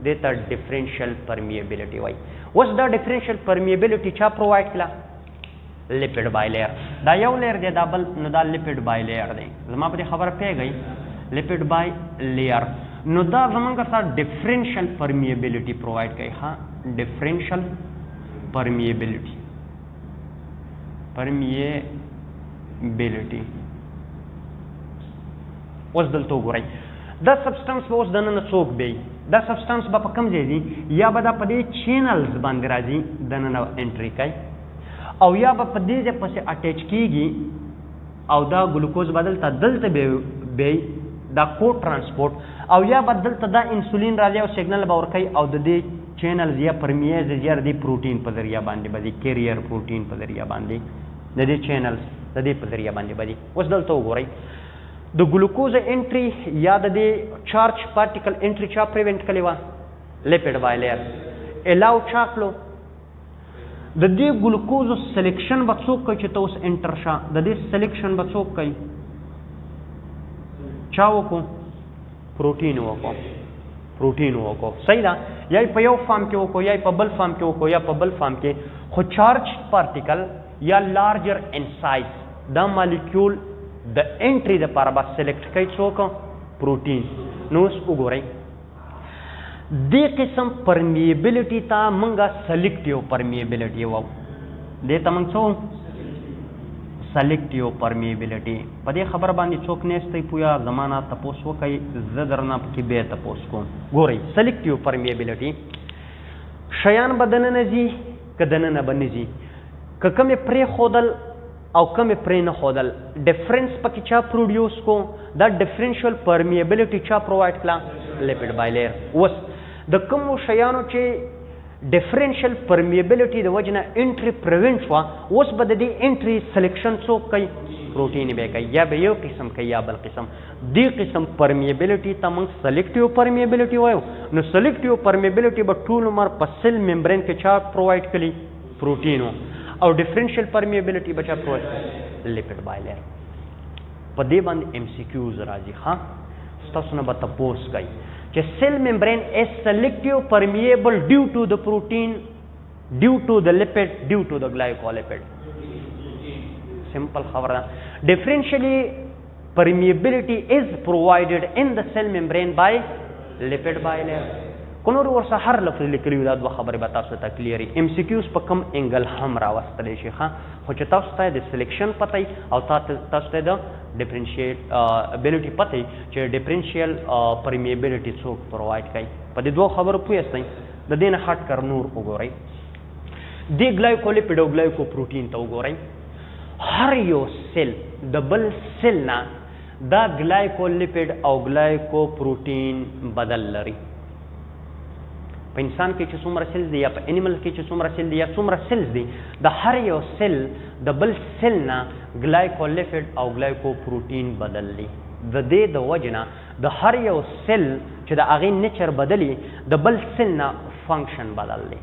دې ته ډفرنشل پرمیبیلیټي وایي اوس دا ډفرنشل پرمیبیلیټي چا پرووایډ کړه لیپډ بایلیر دا یو لیر دی دا بل نو دا لیپډ بایلیر دی زما په دې خبره پیږئ لیپډ بایلیر نو دا زمونږ سره ډفرنشل پرمیبیلیټي پرووایډ کوي ها ډفرنشل پرمیبیلیټي پرمیبیلیټي اوس دلته وګورئ دا سبسټانس به اوس دننه څوک دی دا سبسټانس به په کوم ځای ځي یا به دا په دې چینلز باندې راځي دننه انټري کوي او یا به په دې ځای پسې اټیچ کېږي او دا ګلوکوز به دلته به دا کو ټرانسپورټ او یا به دلته دا انسولین راځي او سیګنل به ورکوي او د دې چینلز یا پرمیز یا د پروټین په ذریعہ باندې بدی کیریئر پروټین په ذریعہ باندې د دې چینلز د دې په ذریعہ باندې بدی. اوس دلته وګورئ د ګلوکوز انټری یا د چارج پارټیکل انټری چا پریونټ کړی و لیپید بایلیر الاو چا کړو د دې ګلوکوز سلیکشن به څوک کوي چې ته اوس انټر شه د دې سلیکشن به څوک کوي چا وکړو پروټین وکړو صحیح ده یا په یو فارم کې وکړو یا په بل فارم کې وکړو یا په بل فارم کې خو چارج پارټیکل یا لارجر ان سایز دا مالیکول د انټری د لپاره به سلیکټ کوي څوک پروټین. نو اوس وګورئ دې قسم پرمیبلیټي ته موږ سلیکټیو پرمیبلیټي وو دې ته موږ څه سلیکټیو پرمیبلیټي په دې خبر باندې څوک نهستی پویا زمانہ تپوس وکړي زه درنه پکې به تپوس کوم. ګورئ سلیکټیو پرمیبلیټي شیان بدن نه ځي که دننه به نه ځي که کومې پرې ښودل او کومې پرې نه ښودل ډفرنس پکې چا پروډیوس کو دا ډفرنشل پرمیبلیټي چا پرووایډ کړه لیپید بایلیر. اوس د کومو شیانو چې ډفرنشل پرمیبلیټي د وجه نه انټري پریونټ شوه اوس به د دې انټري سلیکشن څوک کوي پروټین به کوي یا به یو قسم کوي یا بل قسم. دې قسم پرمیبلیټي ته موږ سلیکټیو پرمیبلیټي وایو. نو سلیکټیو پرمیبلیټي به ټول عمر په سیل ممبرین کې چا پرووایډ کړي پروټینو او ډفرنشل پرمیبلیټي به چا پرووایډ لیپید بایلیر. په دې باندې ایم سی کیوز راځي ها ستاسو نه به تپوس کوي چې cell membrane is selective permeable due to the protein, due to the lipid, due to the glycolipid. Simple خبره. Differentially permeability is provided in the cell membrane by lipid bilayer. کو نور ورسره هر لفظ لیکلی دا دوه خبرې به تاسو ته کلیري ام سی کیوز په کم انګل هم راوستلی شي ښه خو چې تاسو ته د سلیکشن پته او تاسو ته د ډفرنشیل ابیلیټي پته چې ډفرنشیل پرمیبلیټي څوک پرووایډ کوي په دې دوه خبرو پوه یاستئ د دې نه هټ کر نور وګورئ دې ګلایکولیپیډ او ګلایکوپروټین ته وګورئ هر یو سیل د بل سیل نه دا ګلایکولیپیډ او ګلایکوپروټین بدل لري په انسان کې چې څومره سیلز دي یا په انیمل کې چې څومره سیل دي یا څومره سیلز دي د هر یو سیل د بل سیل نه ګلایکولیپیډ او ګلایکوپروټین بدل دي د دې د وجه نه د هر یو سیل چې د هغې نیچر بدلي د بل سیل نه فنکشن بدل دی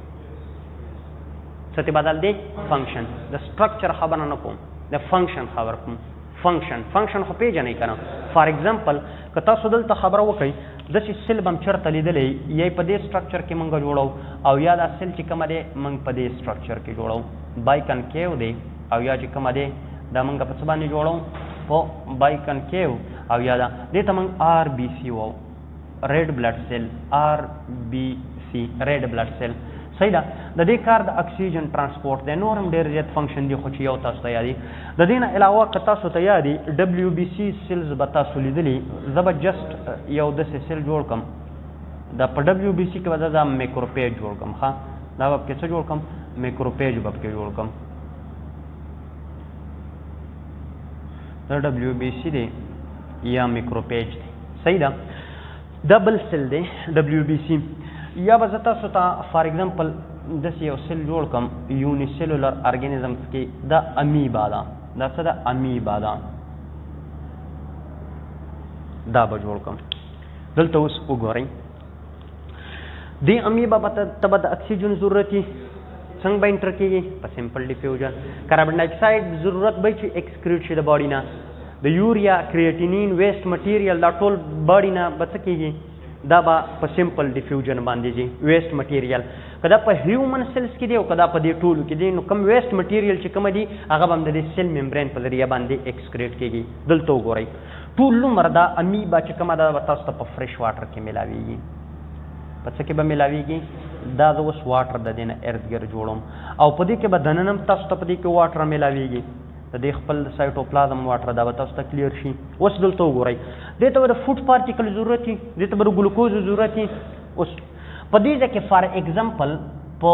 څه ته بدل دی فنکشن د سټرکچر خبره نه کوم د فنکشن خبر کوم فنکشن خو پیژنئ که نه فار ایگزامپل که تاسو دلته خبره وکئ داسې سیل به م چېرته لیدلی یا په دې سټرکچر کې موږ جوړو او یا دا سیل چې کومه دی موږ په دې سټرکچر کې جوړو بای کنکیو دی او یا چې کومه دی دا موږ په څه باندې جوړو په بای کنکیو او یا دا دې ته موږ آر بی سی وو ریډ بلډ سیل آر بی سی ریډ بلډ سیل صحیح ده د دې کار د اکسیجن ترانسپورټ دی نور هم ډېر زیات فنکشن دي خو چې یو تاسو ته یادي د دې نه علاوه که تاسو ته یادي ډبلیو بي سی سیلز به تاسو لیدلي زه به جسټ یو داسې سیل جوړ کړم دا په ډبلیو بي سی کې به زه میکروپیج جوړ کړم ښه دا به پکې څه جوړ کړم میکروپیج به پکې جوړ کړم دا ډبلیو بي سی دی یا میکروپیج دی صحیح ده دا بل سیل دی ډبلیو بي سی یا به زه تاسو ته فار ایگزامپل داسې یو سیل جوړ کړم یونیسیلولر ارګانیزمز کې دا امیبا ده دا څه ده امیبا ده دا به جوړ کړم دلته اوس وګورئ دې امیبا به ته به د اکسیجن ضرورت وي څنګه به انټر کېږي په سمپل ډیفیوژن کاربن ډای اکساید ضرورت به چې ایکسکریټ شي د باډي نه د یوریا کریټینین ویسټ مټیریل دا ټول باډي نه به څه کېږي دا به په سمپل ډیفیوژن باندې ځي ویسټ مټیریل که دا په هیومن سیلز کې دی او که دا په دې ټولو کې دی نو کوم ویسټ مټیریل چې کومه دي هغه به هم د دې سیل ممبرین په ذریعه باندې ایکسکریټ کېږي دلته وګورئ ټول عمر دا امیبا چې کومه ده به تاسو ته په فرش واټر کې میلاویږي په څه کې به میلاویږي دا زه اوس واټر د دې نه ارزګر جوړوم او په دې کې به دننه هم تاسو ته په دې کې واټر میلاویږي د دې خپل سایټوپلازم واټر دا به تاسو ته کلیر شي اوس دلته وګورئ دې ته به د فوډ پارټیکل ضرورت وي دې ته به د ګلوکوز ضرورت وي اوس په دې ځای کې فار ایگزامپل په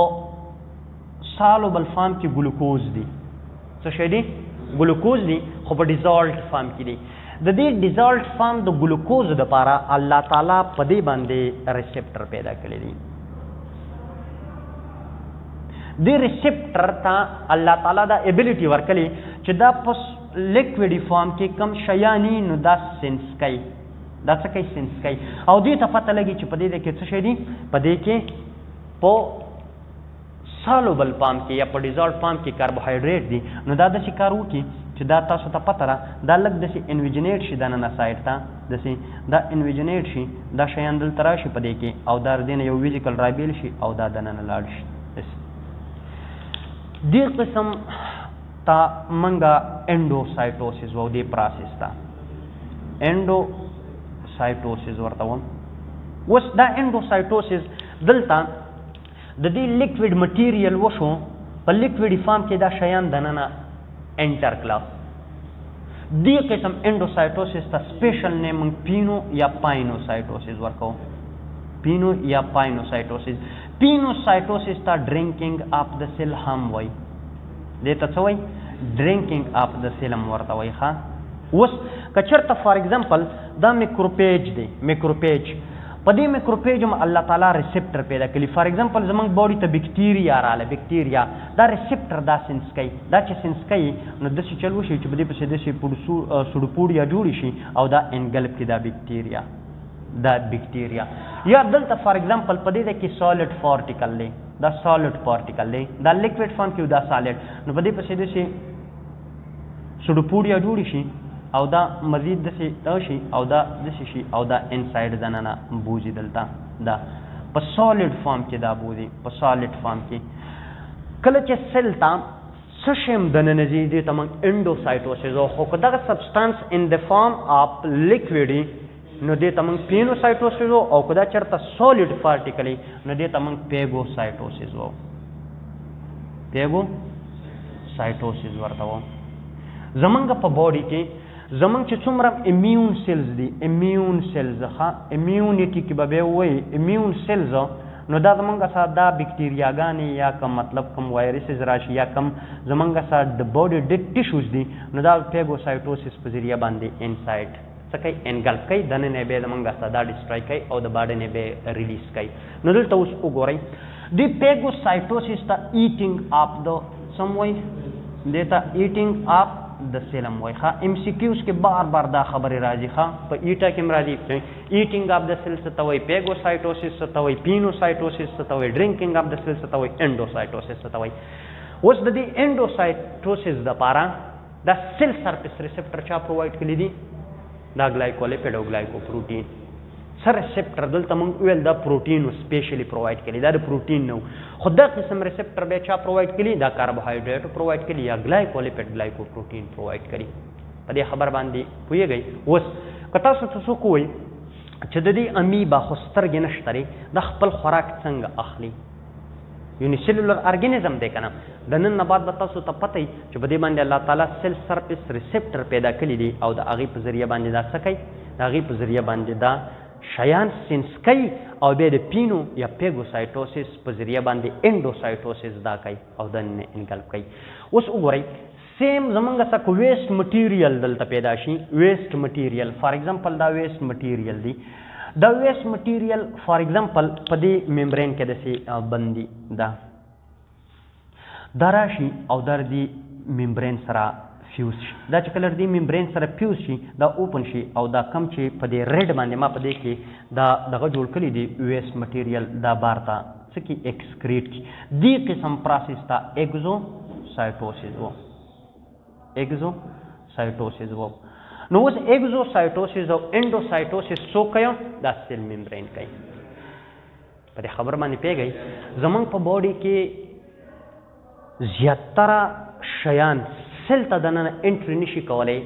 سالوبل فارم کې ګلوکوز دی څه شی دی ګلوکوز دی خو په ډیزالټ فارم کې دی د دې ډیزالټ فارم د ګلوکوز دپاره الله تعالی په دې باندې ریسپټر پیدا کړی دی د ریسپټر ته الله تعالی دا ابیلیټي ورکړي چې دا پس لیکویډ فارم کې کم شیانی نو دا سنس کوي، دا څه کوي؟ سنس کوي. او دې ته پته لګي چې په دې کې څه شی دي، په دې کې په سالوبل فارم کې یا په ډیزالټ فارم کې کاربوهایډریټ دي. نو دا داسې کار وکړي چې دا تاسو ته پته را دا لږ داسې انویجنیټ شي دننه سایډ ته، داسې دا انویجنیټ شي، دا شیان دلته راشي په دې کې، او دا دې نه یو ویزیکل رابیل شي او دا دننه لاړ شي. دې قسم ته منګه انډوسایټوسس وو، دې پروسس ته انډوسایټوسس ورته وم. اوس دا انډوسایټوسس دلته د دې لیکویډ مټیریل وشو، په لیکویډ فارم کې دا شیان دننه انټر کړه. دې قسم انډوسایټوسس ته سپیشل نیم پینو یا پاینوسایټوسس ورکو. پینو یا پاینوسایټوسس. پینوسایټوسس ته ډرینکینګ اف د سیل هم وای. دې ته څه وای؟ ډرینکینګ اف د سیل هم ورته وای. ښه اوس که چېرته فار ایگزامپل دا میکروپیج دی، میکروپیج په دې میکروپیج هم الله تعالی ریسپټر پیدا کړي. فار ایگزامپل زمونږ باډي ته بیکټیریا رااله، بیکټیریا دا ریسپټر دا سنس کوي، دا چې سنس کوي نو داسې چل وشي چې په دې پسې داسې سوډوپوډیا جوړې شي او دا انګلپ کړي دا بیکټیریا، دا بیکټیریا. یا دلته فار ایگزامپل په دې کې سالډ پارټیکل دی، دا سالډ پارټیکل دی، دا لیکویډ فارم کې دا سالډ، نو په دې پسې داسې سوډوپوډیا جوړې شي او دا مزید داسې شي او دا داسې شي او دا انسایډ دننه بوځي. دلته دا په سالډ فارم کې دا بوځي، په سالډ فارم کې. کله چې سیل ته څه شی هم دننه ځي دې ته موږ انډوسایټوسس او خو که دغه سبسټانس ان د فارم اف لیکویډ نو دې ته موږ پینوسایټوسس او که دا چېرته سالډ پارټیکل نو دې ته موږ پیګوسایټوسس وو. پیګوسایټوسس ورته وو. زمونږ په باډي کې زمونږ چې څومره امیون سیلز دي، امیون سیلز، ښه امیونیټي کې به بیا ووایي امیون سیلز، نو دا زمونږ سره دا بیکټیریاګانې یا کم مطلب کم وایرسز راشي یا کم زمونږ سره د باډي ډیډ ټیشوز دي، نو دا پیګوسایټوسس په ذریعه باندې انسایډ څه کوي؟ انګلپ کوي، دننه بیا زمونږ سره دا ډسټرای کوي او د باډي نه بیا ریلیز کوي. نو دلته اوس وګورئ دې پیګوسایټوسس ته ایټینګ اف د سم وایي، دې ته ایټینګ اف د سیلم وای. ښه ایم سی کیوز کې بار بار دا خبرې راځي، ښه په ایټا کې هم راځي ایټینګ اف د سیل څه ته وایي، پیګوسایټوسس څه ته وایي، پینوسایټوسس څه ته وایي، ډرینکینګ اف د سیل څه ته وایي، انډوسایټوسس څه ته وایي. اوس د دې انډوسایټوسس دپاره دا سیل سرفیس ریسپټر چا پرووایډ کړي دي؟ دا ګلایکولیپیډ او ګلایکوپروټین. سر ریسپټر دلته موږ ویل دا پروټین سپیشلی پرووایډ کړي، دا د پروټین نه خو دا قسم ریسپټر بیا چا پرووایډ کړي؟ دا کاربوهایډریټ پرووایډ کړي یا ګلایکولیپیډ ګلایکوپروټین پرووایډ کړي. په دې خبر باندې پوهیږئ. اوس که تاسو ته څوک ووایي چې د دې امیبا خو سترګې نشته دی، دا خپل خوراک څنګه اخلي؟ یونیسیلولر ارګینزم دی که نه، د نن نه بعد به تاسو ته پته وي چې په دې باندې الله تعالی سیل سرفیس ریسپټر پیدا کړي دي او د هغې په ذریعه باندې دا څه کوي؟ د هغې په ذریعه باندې دا شیان سینس کوي او بیا د پینو یا پیګوسایټوسس په ذریعه باندې انډوسایټوسس دا کوي او دننه انګلپ کوي. اوس وګورئ سیم زمونږ څخه ویسټ مټیریل دلته پیدا شي، ویسټ مټیریل فار ایگزامپل دا ویسټ مټیریل دی، دا ویسټ مټیریل فار ایگزامپل په دې ممبرین کې داسې بندي دا راشي او دا دې ممبرین سره فیوز شي. دا چې کله دې ممبرین سره فیوز شي دا اوپن شي او دا کم چې په دې ریډ باندې ما په دې کې دا دغه جوړ کړي دي ویسټ مټیریل دا بار ته څه کې ایکسکریټ کی. دې قسم پروسس ته ایگزوسایټوسس وو، ایگزوسایټوسس وو. نو اوس ایگزوسایټوسس او انډوسایټوسس څو کوي؟ دا سیل ممبرین کوي. په دې خبر باندې پیږئ زمونږ په باډي کې زیاتره شیان سیل ته دننه انټري نشي کولی،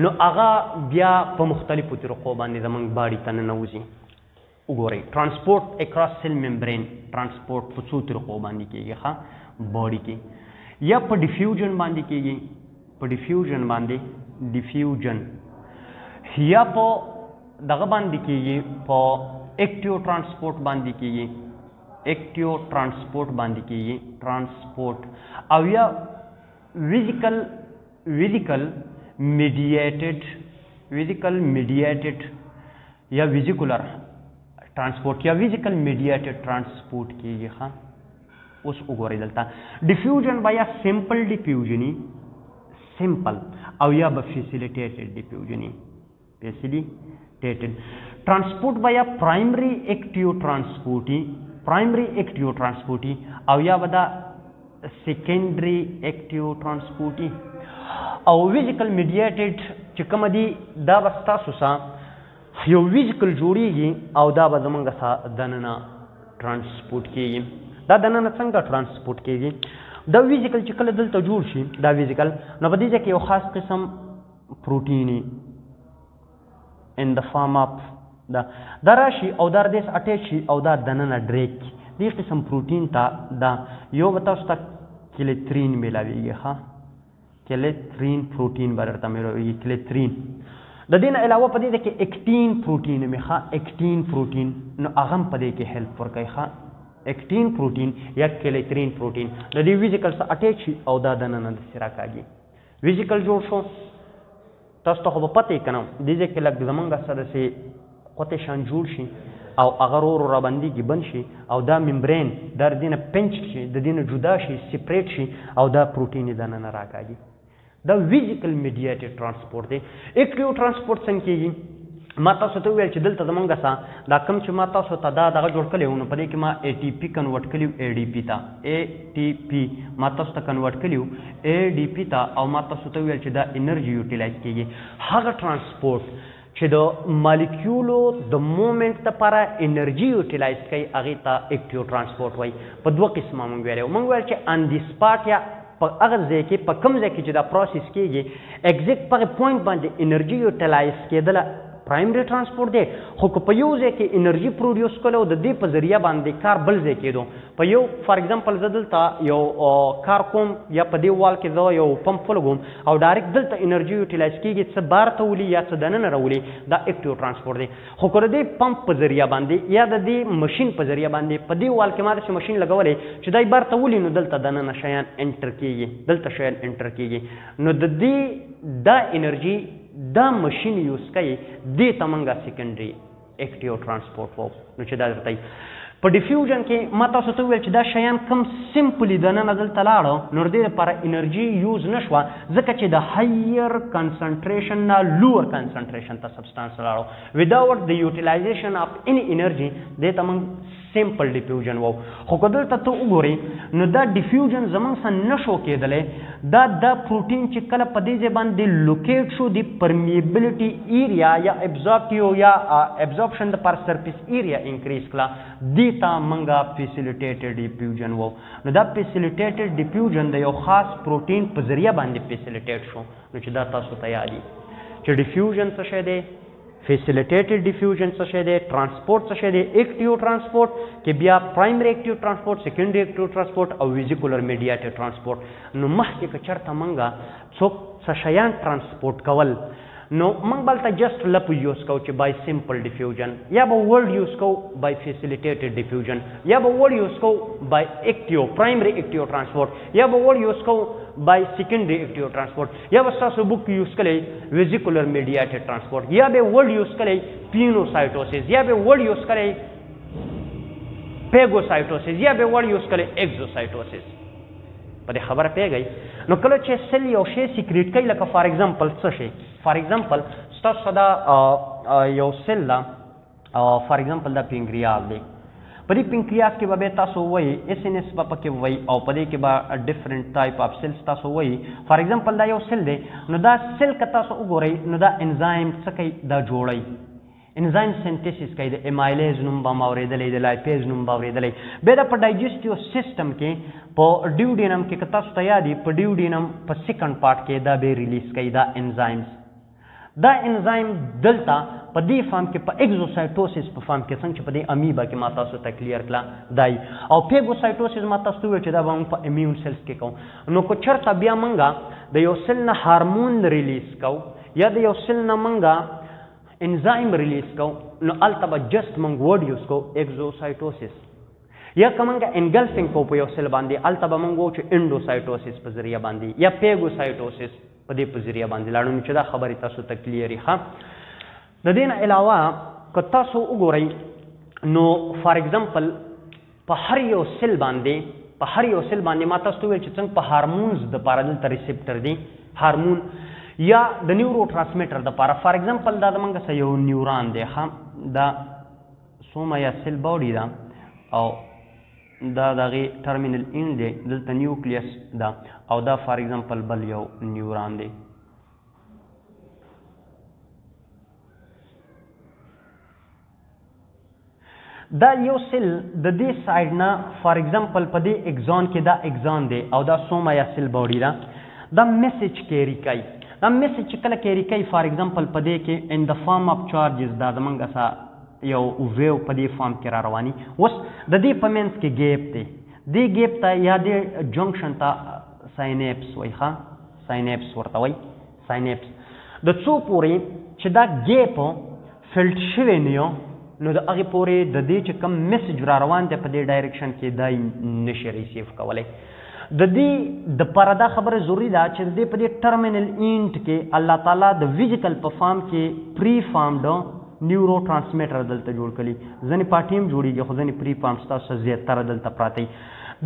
نو هغه بیا په مختلفو طریقو باندې زمونږ باډي ته ننوځي. وګورئ ټرانسپورټ اکراس سیل ممبرین، ټرانسپورټ په څو طریقو باندې کېږي ښه باډي کې، یا په ډیفیوژن باندې کېږي، په ډیفیوژن باندې ډیفیوژن، یا په دغه باندې کېږي په اکټیو ټرانسپورټ باندې کېږي، اکټیو ټرانسپورټ باندې کېږي ټرانسپورټ، او یا ویزیکل میډییټډ یا ویزیکولر ټرانسپورټ یا ویزیکل میډییټډ ټرانسپورټ کېږي ښه اوس وګورئ دلته ډیفیوژن به یا سمپل ډیفیوژني سمپل او یا به فیسیلیټیټډ ډیفیوژني فیسیلیټیټډ ترانسپورټ به یا پرایمري اکټیو ترانسپورټي او یا به دا سیکنډري اکټیو ترانسپورټي او ویزیکل میډیټډ چې کومه دي دا به ستاسو سره یو ویزیکل جوړیږي او دا به زمونږ سره دننه ترانسپورټ کیږي دا دننه څنګه ترانسپورټ کیږي دا ویزیکل چې کله دلته جوړ شي دا ویزیکل نو په دې ځای کې یو خاص قسم پروټیني in the form of دا راشي او دا ردیس اٹیچ شي او دا دننه ډریک دې قسم پروټین ته دا یو به تاسو ته کلیترین میلاویږي ښه کلیترین پروټین به درته میلاویږي کلیترین د دې نه علاوه په دې کې اکټین پروټین مې ښه اکټین پروټین نو هغه هم په دې کې هیلپ ورکوي ښه اکټین پروټین یا کلیترین پروټین د دې ویزیکل سره اٹیچ شي او دا دننه داسې راکاږي ویزیکل جوړ شو تاسو ته خو به پته یې که نه دې ځای کې لږ زمونږ سره داسې قطع شان جوړ شي او هغه ورو رابندېږي بند شي او دا ممبرین دا د دې نه پنچ شي د دې نه جدا شي سپریټ شي او دا پروټین یې دننه راکاږي دا ویزیکل میډیټډ ترانسپورټ دی اکټیو ترانسپورټ څنګه کېږي ما تاسو ته وویل چې دلته زمونږ سره دا کوم چې ما تاسو ته دا دغه جوړ کړی و نو په دې کې ما اے ټي پي کنورټ کړي اے ډي پي ته اے ټي پي ما تاسو ته کنورټ کړي اے ډي پي ته او ما تاسو ته وویل چې دا انرژي یوټیلایز کېږي هغه ترانسپورټ چې د مالیکیولو د مومنټ لپاره انرژي یوټیلایز کوي هغې ته اکټیو ترانسپورټ وایي په دوه قسمه موږ ویلی موږ ویل چې آن دی سپاټ یا په هغه ځای کې په کوم ځای کې چې دا پروسس کېږي ایګزیکټ په هغې پوینټ باندې انرژي یوټیلایز کېدله پرایمري ترانسپورټ دی خو که په یو ځای کې انرژي پروډیوس کول او د دې په ذریعه باندې کار بل ځای کېدو په یو فار ایگزامپل زه دلته یو کار کوم یا په دې وال کې زه یو پمپ ولګوم او ډایرکټ دلته انرژي یوټیلایز کېږي څه بار ته ولي یا څه دننه راولي دا اکټیو ترانسپورټ دی خو که د دې پمپ په ذریعه باندې یا د دې مشین په ذریعه باندې په دې وال کې ما داسې مشین لګولی چې دی بار ته ولي نو دلته دننه شیان انټر کېږي دلته شیان انټر کېږي نو د دې دا انرژي دا مشین یوز کوي دې ته موږ سیکنډري اکټیو ترانسپورټ وو نو چې دا درته په ډیفیوژن کې ما تاسو ته وویل چې دا شیان کم سمپلي دننه دلته لاړو نو د دې لپاره انرژي یوز نه شوه ځکه چې د هایر کنسنټریشن نه لوور کنسنټریشن ته سبسټانس لاړو وداوټ د یوټیلایزیشن اف اني انرژي دې ته موږ سمپل ډیفیوژن وو خو که دلته ته وګورې نو دا ډیفیوژن زموږ سره نه شو کېدلی دا پروټین چې کله په دې ځای باندې لوکیټ شو د پرمیبلیټي ایریا یا ابزارپټیو یا ابزارپشن د پر سرفیس ایریا انکریز کړه دې ته موږ فیسیلیټیټډ ډیفیوژن وو نو دا فیسیلیټیټډ ډیفیوژن د یو خاص پروټین په ذریعه باندې فیسیلیټیټ شو نو چې دا تاسو ته یاد وي چې ډیفیوژن څه شی دی فیسیلیټیټډ ډیفیوژن څه شی دی ترانسپورټ څه شی دی اکټیو ترانسپورټ کې بیا پرایمري اکټیو ترانسپورټ سیکنډري اکټیو ترانسپورټ او ویزیکولر میډیټډ ترانسپورټ نو مخکې که چېرته موږ څوک څه شیان ترانسپورټ کول نو موږ بلته جسټ لپ یوز کوو چې بای سمپل ډیفیوژن یا به ورډ یوز کوو بای فیسیلیټیټډ ډیفیوژن یا به ورډ یوز کوو بای اکټیو پرایمري اکټیو ترانسپورټ یا به ورډ یوز کوو by secondary active transport یا به تاسو بوک یوز کړئ ویزیکولر میډیټډ ترانسپورټ یا به ورډ یوز کړئ پینوسایټوسس یا به ورډ یوز کړئ پیګوسایټوسس یا به ورډ یوز کړئ ایکزوسایټوسس په دې خبره پیږئ نو کله چې سیل یو شی سیکریټ کوي لکه فار ایگزامپل څه شی فار ایگزامپل ستاسو دا یو سیل دا فار ایگزامپل دا پینکریاس دی په دې پینکریاس کې به تاسو وایي اس ان اس به پکې وایي او په دې کې به ډفرنٹ ټایپ اف سیلز تاسو وایي فار ایگزامپل دا یو سیل دی نو دا سیل که تاسو وګورئ نو دا انزایم څه کوي دا جوړوي انزایم سنتیسس کوي د امایلیز نوم به م اورېدلی د لایپیز نوم به اورېدلی بیا دا په ډایجسټیو سیسټم کې په ډیوډینم کې که تاسو ته یاد وي په ډیوډینم په سیکنډ پارټ کې دا به ریلیز کوي دا انزایمز دا انزایم دلته په دې فارم کې په ایکزوسایټوسس په فارم کې څنګه چې په دې امیبا کې ما تاسو ته کلیر کړه دی او پیګوسایټوسس ما تاسو ته ویل چې دا به موږ په امیون سیلز کې کوو نو که چېرته بیا موږ د یو سیل نه هارمون ریلیز کوو یا د یو سیل نه موږ انزایم ریلیز کوو نو هلته به جسټ موږ ورډ یوز کوو ایکزوسایټوسس یا که موږ انګلفینګ کوو په یو سیل باندې هلته به موږ وایو چې انډوسایټوسس په ذریعه باندې یا پیګوسایټوسس په دې په ذریعه باندې لاړو نو چې دا خبرې تاسو ته کلیري ښه د دې نه علاوه که تاسو وګورئ نو فار ایگزامپل په هر یو سیل باندې په هر یو سیل باندې ما تاسو ته وویل چې څنګه په هارمونز دپاره دلته ریسپټر دی هارمون یا د نیورو ټرانسمیټر دپاره فار ایگزامپل دا زمونږ سه یو نیوران دی دا سوما یا سیل باډي ده او دا د هغې ټرمینل اینډ دی دلته نیوکلیس ده او دا فار ایگزامپل بل یو نیوران دی دا یو سیل د دې سایډ نه فار ایگزامپل په دې اگزان کې دا اگزان دی او دا سوما یا سیل باډي ده دا میسج کیری کوي دا میسج چې کله کیری کوي فار ایگزامپل په دې کې ان د فارم اف چارجز دا زمونږ سه یو ویو په دې فارم کې را رواني اوس د دې په منځ کې ګیپ دی دې ګیپ ته یا دې جنکشن ته ساینپس وایي ښه ساینپس ورته وایي ساینپس د څو پورې چې دا ګیپ فلټ شوی نه نو د هغې پورې د دې چې کوم میسج را روان دی په دې ډایرکشن کې دا نشي ریسیو کولی د دې دپاره دا خبره ضروري ده چې د دې په دې ټرمینل اینټ کې الله تعالی د ویژیکل په فارم کې پری فارمډ نیورو ټرانسمیټر دلته جوړ کړي ځینې پاټیم جوړېږي خو ځینې پری فارم ستاسو زیاتره دلته پراته وي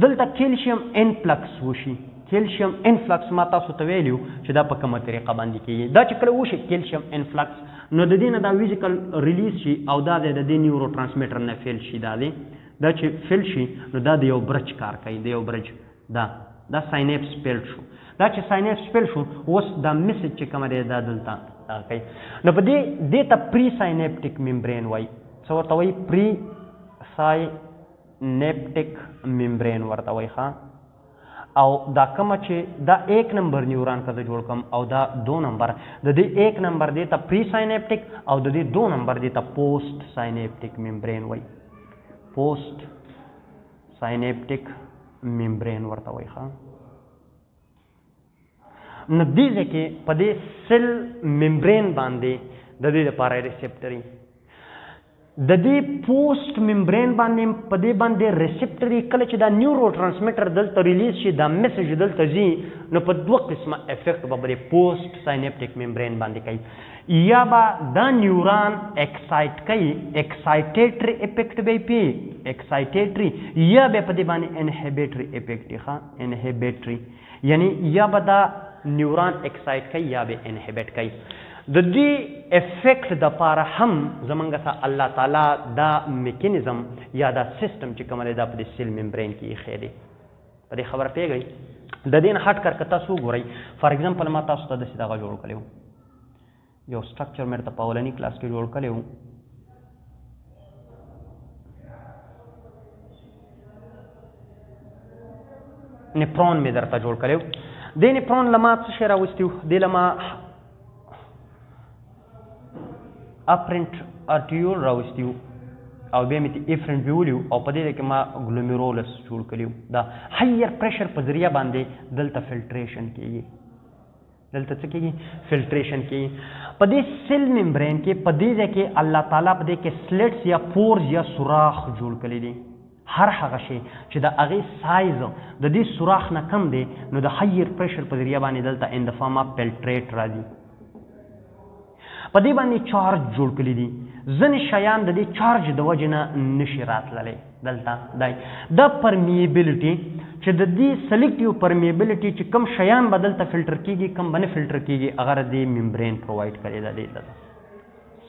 دلته کیلشیم انفلکس وشي کیلشیم انفلکس ما تاسو ته ویلي چې دا په کومه طریقه باندې کېږي دا چې کله وشي کیلشیم انفلکس نو د دې نه دا ویژیکل ریلیز شي او دا د دې نیورو ټرانسمیټر نه فیل شي دا چې فیل شي نو دا د یو برج کار کوي د یو برج دا ساینپس فیل شو دا چې ساینپس فیل شو اوس دا میسج چې کومه دی دا دلته کوي نو په دې ته پری ساینپټیک ممبرین وایي څه ورته وایي پری ساینپټیک ممبرین ورته وایي ښه او دا کومه چې دا 1 نمبر نیوران که زه جوړ کړم او دا 2 نمبر د دې 1 نمبر دی ته پری ساینپټیک او د دې 2 نمبر دی ته پوسټ ساینپټیک ممبرین وایي پوسټ ساینپټیک ممبرین ورته وایي ښه نو دې ځای کې په دې سیل ممبرین باندې د دې لپاره ریسپټري د دې پوسټ ممبرین باندې په دې باندې ریسپټري کله چې دا نیورو ټرانسمیټر دلته ریلیز شي دا میسج دلته ځي نو په دوه قسمه افیکټ به په دې پوسټ ساینپټیک ممبرین باندې کوي یا به دا نیوران اکسایټ کوي اکسایټیټري افیکټ به پی اکسایټیټري یا به په دې باندې انهبیټري افیکټ ښه انهبیټري یعنی یا به دا نیوران اکسایټ کوي یا به انهبیټ کوي د دې افیکټ دپاره هم زمونږ ته الله تعالی دا میکینزم یا دا سیسټم چې کومه دی دا په دې سیل ممبرین کې ایښی دی په دې خبره پوهېږئ د دې نه هټ کر که تاسو وګورئ فار ایگزامپل ما تاسو ته داسې دغه جوړ کړی و یو سټرکچر مې درته په اولني کلاس کې جوړ کړی و نیپرون مې درته جوړ کړی و دې نیپرون له ما څه شی راوستي و دې له ما اپرنټ ارټیول راوستي وو او بیا مې ته افرنټ ویولي وو او په دې کې ما ګلومیرولس جوړ کړي وو دا هایر پریشر په ذریعه باندې دلته فلټریشن کېږي دلته څه کېږي فلټریشن کېږي په دې سیل ممبرین کې په دې ځای کې الله تعالی په دې کې سلیټس یا پورز یا سوراخ جوړ کړي دي هر هغه شی چې د هغې سایز د دې سوراخ نه کم دی نو د هایر پریشر په ذریعه باندې دلته ان د فارم اف فلټریټ راځي په دې باندې چارج جوړ کړي دي ځینې شیان د دې چارج د وجې نه نشي راتللی دلته دی دا پرمیبیلیټي چې د دې سلیکټیو پرمیبیلیټي چې کوم شیان به دلته فلټر کېږي کوم به نه فلټر کېږي هغه د دې ممبرین پرووایډ کړی ده دې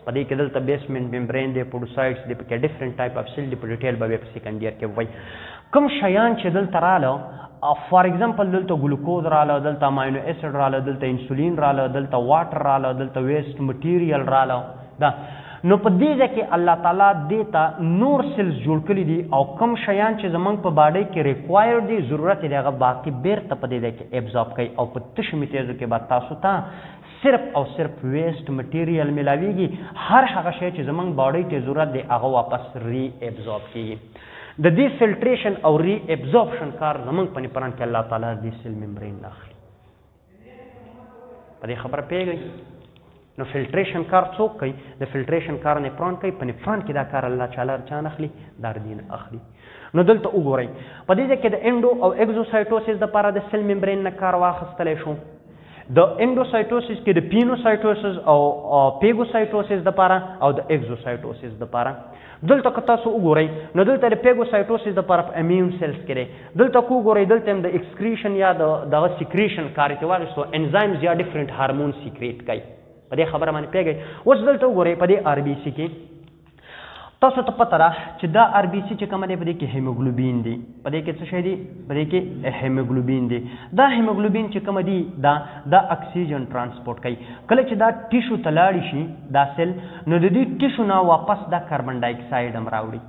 په دې کې دلته بیسمنټ ممبرین دی پوډوسایډس دی پکې ډفرنټ ټایپ اف سیل دی په ډیټیل به په سیکنډ ایئر کې وایي کوم شیان چې دلته راله فار ایگزامپل دلته ګلوکوز راله دلته اماینو اسید راله دلته انسولین راله دلته واټر راله دلته ویسټ مټیریل راله دا نو په دې ځای کې الله تعالی دې ته نور سیلز جوړ کړي دي او کوم شیان چې زمونږ په باډۍ کې ریکوایر دي ضرورت دی هغه باقي بیرته په دې ځای کې ابزارب کوي او په تشو میتیزو کې به تاسو ته صرف او صرف ویسټ مټیریل ملاویږي هر هغه شی چې زمونږ باډۍ ته ضرورت دی هغه واپس ری ابزارب کېږي د دې فلټریشن او ری ابزاربشن کار زمونږ په نیپران کې الله تعالی دې سیل ممبرین نه اخلي په دې خبره پوهېږئ نو فلټریشن کار څوک کوي د فلټریشن کار نیپران کوي په نیپران کې دا کار الله تعالی چا نه اخلي دا دین اخلي نو دلته وګورئ په دې ځای کې د انډو او اګزوسایټوسس دپاره د سیل ممبرین نه کار واخیستلی شو د انډوسایټوسس کې د پینوسایټوسس او پیګوسایټوسس د پاره او د اگزوسایټوسس د پاره. دلته که تاسو وګورئ نو دلته د پیګوسایټوسس د پاره په امیون سیلز کې دی. دلته که وګورئ دلته هم د ایکسکریشن یا دغه سیکریشن کار ته واغستو انزایمز یا ډیفرنٹ هارمون سیکریټ کوي. په دې خبره باندې پیګي. اوس دلته وګورئ په دې آر بي سي کې تاسو ته پته ده چې دا آر بي سي چې کومه دی په دې کې هیموګلوبین دی. په دې کې څه شی دی؟ په دې کې هیموګلوبین دی. دا هیموګلوبین چې کومه دی دا اکسیجن ترانسپورټ کوي. کله چې دا ټیشو ته لاړ شي دا سیل نو د دې ټیشو نه واپس دا کاربن ډای اکساید هم راوړي.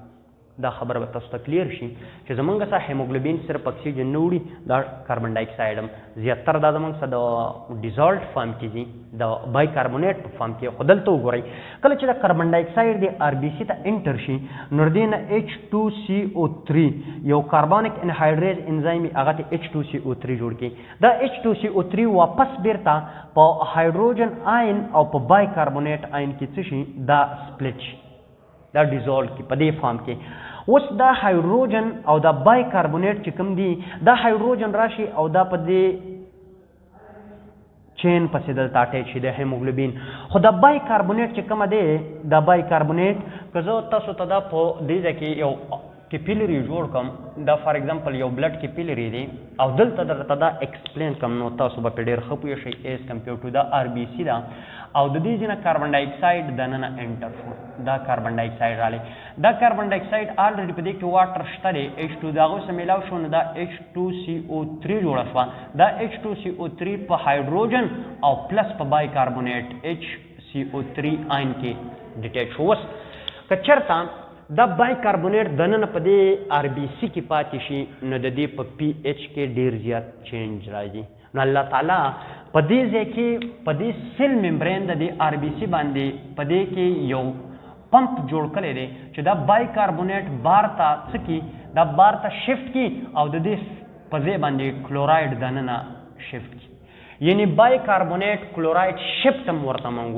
دا خبره به تاسو ته کلیر شي چې زمونږ سره هیموګلوبین صرف اکسیجن نه وړي دا کاربن ډای اکساید هم زیاتره دا زمونږ سره د ډیزالټ فارم کې دي د بای کاربونیټ په فارم کې. خو دلته وګورئ کله چې دا کاربن ډای اکساید د آر بي سي ته انټر شي نو د دې نه H2CO3 یو کاربونیک انهایډریز انزایم هغه ته H2CO3 جوړ کړي. دا H2CO3 واپس بیرته په هایدروجن آین او په بای کاربونیټ آین کې څه شي دا سپلټ شي دا ډیزالټ کی په دې فارم کې. اوس دا هایدروجن او دا بای کاربونیټ چې کوم دی دا هایدروجن راشي او دا په دې چین پسې دلته اټیچ شي د هیموګلوبین. خو دا بای کاربونیټ چې کومه دی دا بای کاربونیټ که زه تاسو ته دا په دې ځای کې یو کیپیلري جوړ کړم دا فار ایگزامپل یو بلډ کیپیلري دی او دلته درته دا ایکسپلین کوم نو تاسو به په ډېر ښه پوه شئ ایز کمپییر ټو دا آر بي سي دا او د دې ځینه کاربن ډای اکساید دننه انټر شو. دا کاربن ډای اکساید رالی. دا کاربن ډای اکساید آلریډي په دې کې واټر شته دی H2 د هغوی سره میلاو شو نو دا H2CO3 جوړه شوه. دا H2CO3 په هایدروجن او پلس په بای کاربونیټ HCO3 آین کې ډیټیچ شو. اوس که چېرته دا بای کاربونیټ دننه په دې آر بي سي کې پاتې شي نو د دې په پی ایچ کې ډېر زیات چینج راځي. نو الله تعالی په دې ځای کې په دې سیل ممبرین د دې آر بي سي باندې په دې کې یو پمپ جوړ کړی دی چې دا بای کاربونیټ بار ته څه کي دا بار ته شفټ کی او د دې په ځای باندې کلورایډ دننه شفټ کی. یعنی بای کاربونیټ کلورایډ شفټ هم ورته مونږ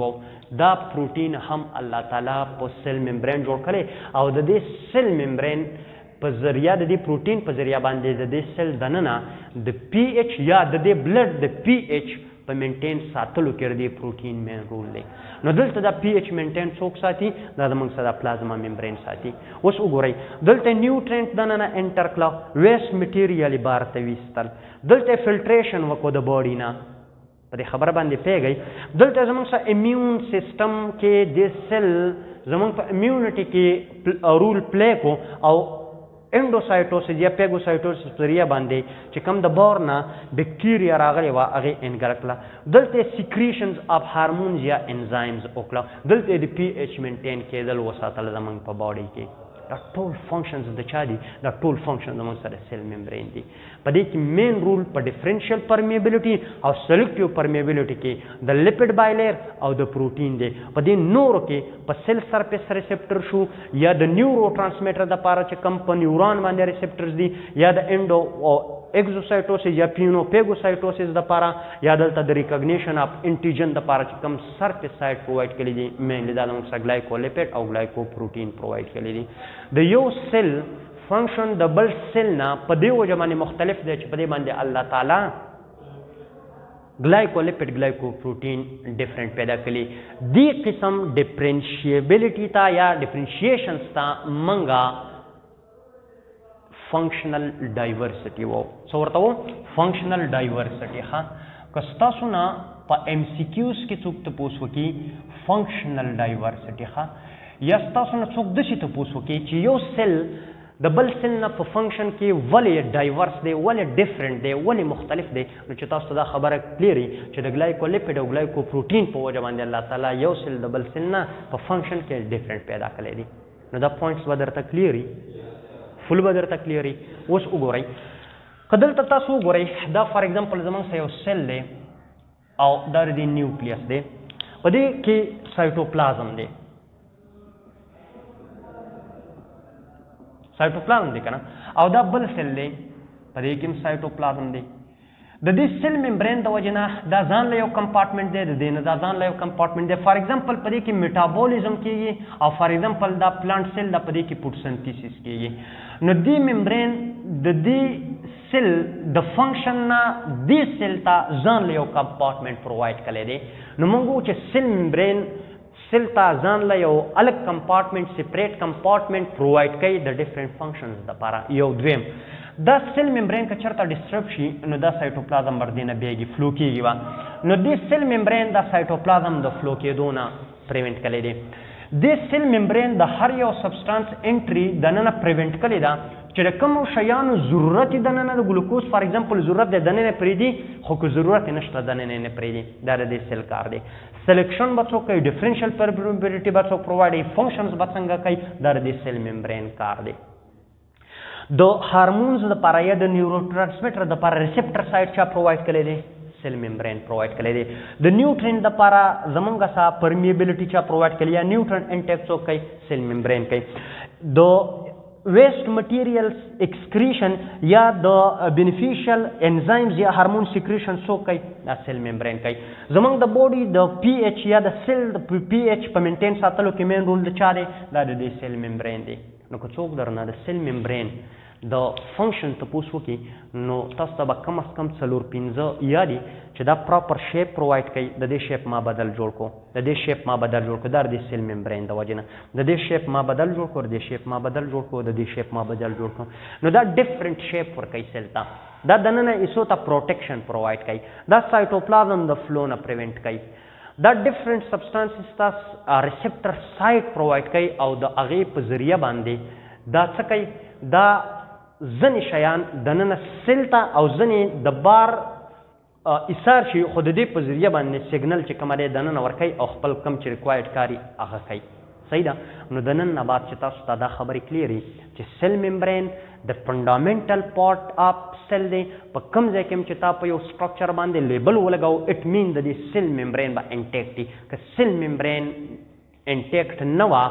دا پروټین هم الله تعالی په سیل ممبرین جوړ کړي او د دې سیل ممبرین په ذریعہ د دې پروټین په ذریعہ باندې د دې سیل دننه د پی ایچ یا د دې بلډ د پی ایچ په مینټین ساتلو کې د دې پروټین مین رول دی. نو دلته دا پی ایچ مینټین څوک ساتي دا زموږ سره پلازما ممبرین ساتي. اوس وګورئ دلته نیوټرینټ دننه انټر کړه ویسټ میټیریال بار ته ویستل. دلته فلټریشن وکړو د باډي نه په دې خبره باندې پیږئ. دلته زموږ سره امیون سیستم کې د سیل زموږ په امیونټي کې رول پلی کو او انډوسایټوسس یا پیګوسایټوسس ذریعہ باندې چې کوم د بار نه بیکټیریا راغلی وه هغې انګل کړه. دلته سیکریشنز اف هارمونز یا انزایمز وکړه. دلته د پی ایچ مینټین کېدل وساتل زموږ په باډي کې. دا ټول فنکشنز د چا دي؟ دا ټول فنکشن زموږ سره سیل ممبرین دي. په دې کې مین رول په ډیفرنشیل پرمیبیلیټي او سلیکټیو پرمیبیلیټي کې د لیپډ بایلیر او د پروټین دی. په دې نورو کې په سیل سرفیس ریسپټر شو یا د نیورو ټرانسمیټر دپاره چې کوم په نیوران باندې ریسپټرز دي یا د انډو اگزوسایټوسس یا پیګوسایټوسس دپاره یا دلته د ریکګنیشن اف انټیجن دپاره چې کوم سرفیس سایډ پرووایډ کړي دي مینلی دا زموږ سره ګلایکولیپټ او ګلایکو پروټین پرووایډ کړي دي. د یو سیل فنکشن د بل سیل نه په دې وجه باندې مختلف دی چې په دې باندې الله تعالی ګلایکولیپټ ګلایکو پروټین ډیفرنٹ پیدا کړي. دې قسم ډیفرنشیبلټي ته یا ډیفرنشیشنز ته منګه فنکشنل ډایورسټي وو. څه ورته وو؟ فنکشنل ډایورسټي. ها که ستاسو نه په ایم سی کیوز کې څوک تپوس وکړي فنکشنل ډایورسټي ښه یا ستاسو نه څوک داسې تپوس وکړي چې یو سیل د بل سیل نه په فنکشن کې ولې ډایورس دی ولې ډیفرنٹ دی ولې مختلف دی نو چې تاسو ته دا خبره کلیري چې د ګلایکولیپټ او ګلایکو پروټین په وجه باندې الله تعالی یو سیل د بل سیل نه په فنکشن کې ډیفرنٹ پیدا کړی دی. نو دا پوینټس به درته کلیري فل به درته کلیري. اوس وګورئ که دلته تاسو وګورئ دا فار ایگزامپل زموږ سره یو سیل دی او دا د نیوکلیس دی په دې کې سایټوپلازم دی سایټوپلازم دی که نه او دا بل سیل دی په دې کې هم سایټوپلازم دی. د دې سیل ممبرین د وجې نه دا ځان له یو کمپارټمنټ دی د دې نه دا ځان له یو کمپارټمنټ دی. فار ایگزامپل په دې کې میټابولیزم کېږي او فار ایگزامپل دا پلانټ سیل دا په دې کې فوټوسنتیسس کېږي. نو دې ممبرین د دې سیل د فنکشن نه دې سیل ته ځان له یو کمپارټمنټ پرووایډ کړی دی نو موږ وایو چې سیل ممبرین سیل ته ځان له یو الګ کمپارټمنټ سپریټ کمپارټمنټ پرووایډ کوي د ډیفرنٹ فنکشنز دپاره یو دویم دا سیل ممبرین که چېرته ډسټرب شي نو دا سایټوپلازم وردې نه بیږي فلو کېږي به نو دې سیل ممبرین دا سایټوپلازم د فلو کېدو نه پریونټ کړی دی دې سیل ممبرین د هر یو سبسټانس انټري دننه پریونټ کړی ده چې د کومو شیانو ضرورت یې دننه د ګلوکوز فار ایگزامپل ضرورت دی دننه پرېږدي خو که ضرورت یې نشته دننه نه پرېږدي دا د دې سیل کار دی سلیکشن به څوک کوي ډفرنشل پرمیبیلیټي به څوک پرووایډ فنکشنز به څنګه کوي دا د دې سیل ممبرین کار دی د هارمونز دپاره یا د نیورو ټرانسمیټر دپاره ریسپټر سایټ چا پرووایډ کړی دی سیل ممبرین پرووایډ کړی دی د نیوټرین دپاره زمونږ سا پرمیبیلیټي چا پرووایډ کړی یا نیوټرن انټیک څوک کوي سیل ممبرین کوي د ویسٹ مټیریلز ایکسکریشن یا د بینیفیشل انزایمز یا هارمون سیکریشن څوک کوي دا سیل ممبرین کوي زمونږ د باډي د پی ایچ یا د سیل د پی ایچ په مینټین ساتلو کې مین رول د چا دی دا د دې سیل ممبرین دی نو که څوک درنه د سیل ممبرین د فنکشن تپوس وکړي نو تاسو ته به کم از کم 4-5 یادي چې دا پراپر شیپ پرووایډ کوي د دې شیپ ما بدل جوړ کو د دې شیپ ما بدل جوړ کو دا د سیل ممبرین د وجې نه د دې شیپ ما بدل جوړ کو د دې شیپ ما بدل جوړ کو د دې شیپ ما بدل جوړ کو نو دا ډفرنٹ شیپ ورکوي سیل ته دا دننه ایسو ته پروټیکشن پرووایډ کوي دا سایټوپلازم د فلو نه پریونټ کوي دا ډفرنٹ سبسټانسز تاسو ریسپټر سایټ پرووایډ کوي او د هغې په ذریعه باندې دا څه کوي دا ځینې شیان دننه سیل ته او ځینې د بار ایثار شي خو د دې په ذریعه باندې سیګنل چې کومه دی دننه ورکوي او خپل کم چې ریکوایرډ کاري هغه کوي صحیح ده نو د نن نه بعد چې تاسو ته دا خبرې کلیري چې سیل ممبرین د فنډامنټل پارټ اف سیل دی په کوم ځای کې چې تا په یو سټرکچر باندې لیبل ولګاو اټ مین د دې سیل ممبرین به انټیکټ دي که سیل ممبرین انټیکټ نه وه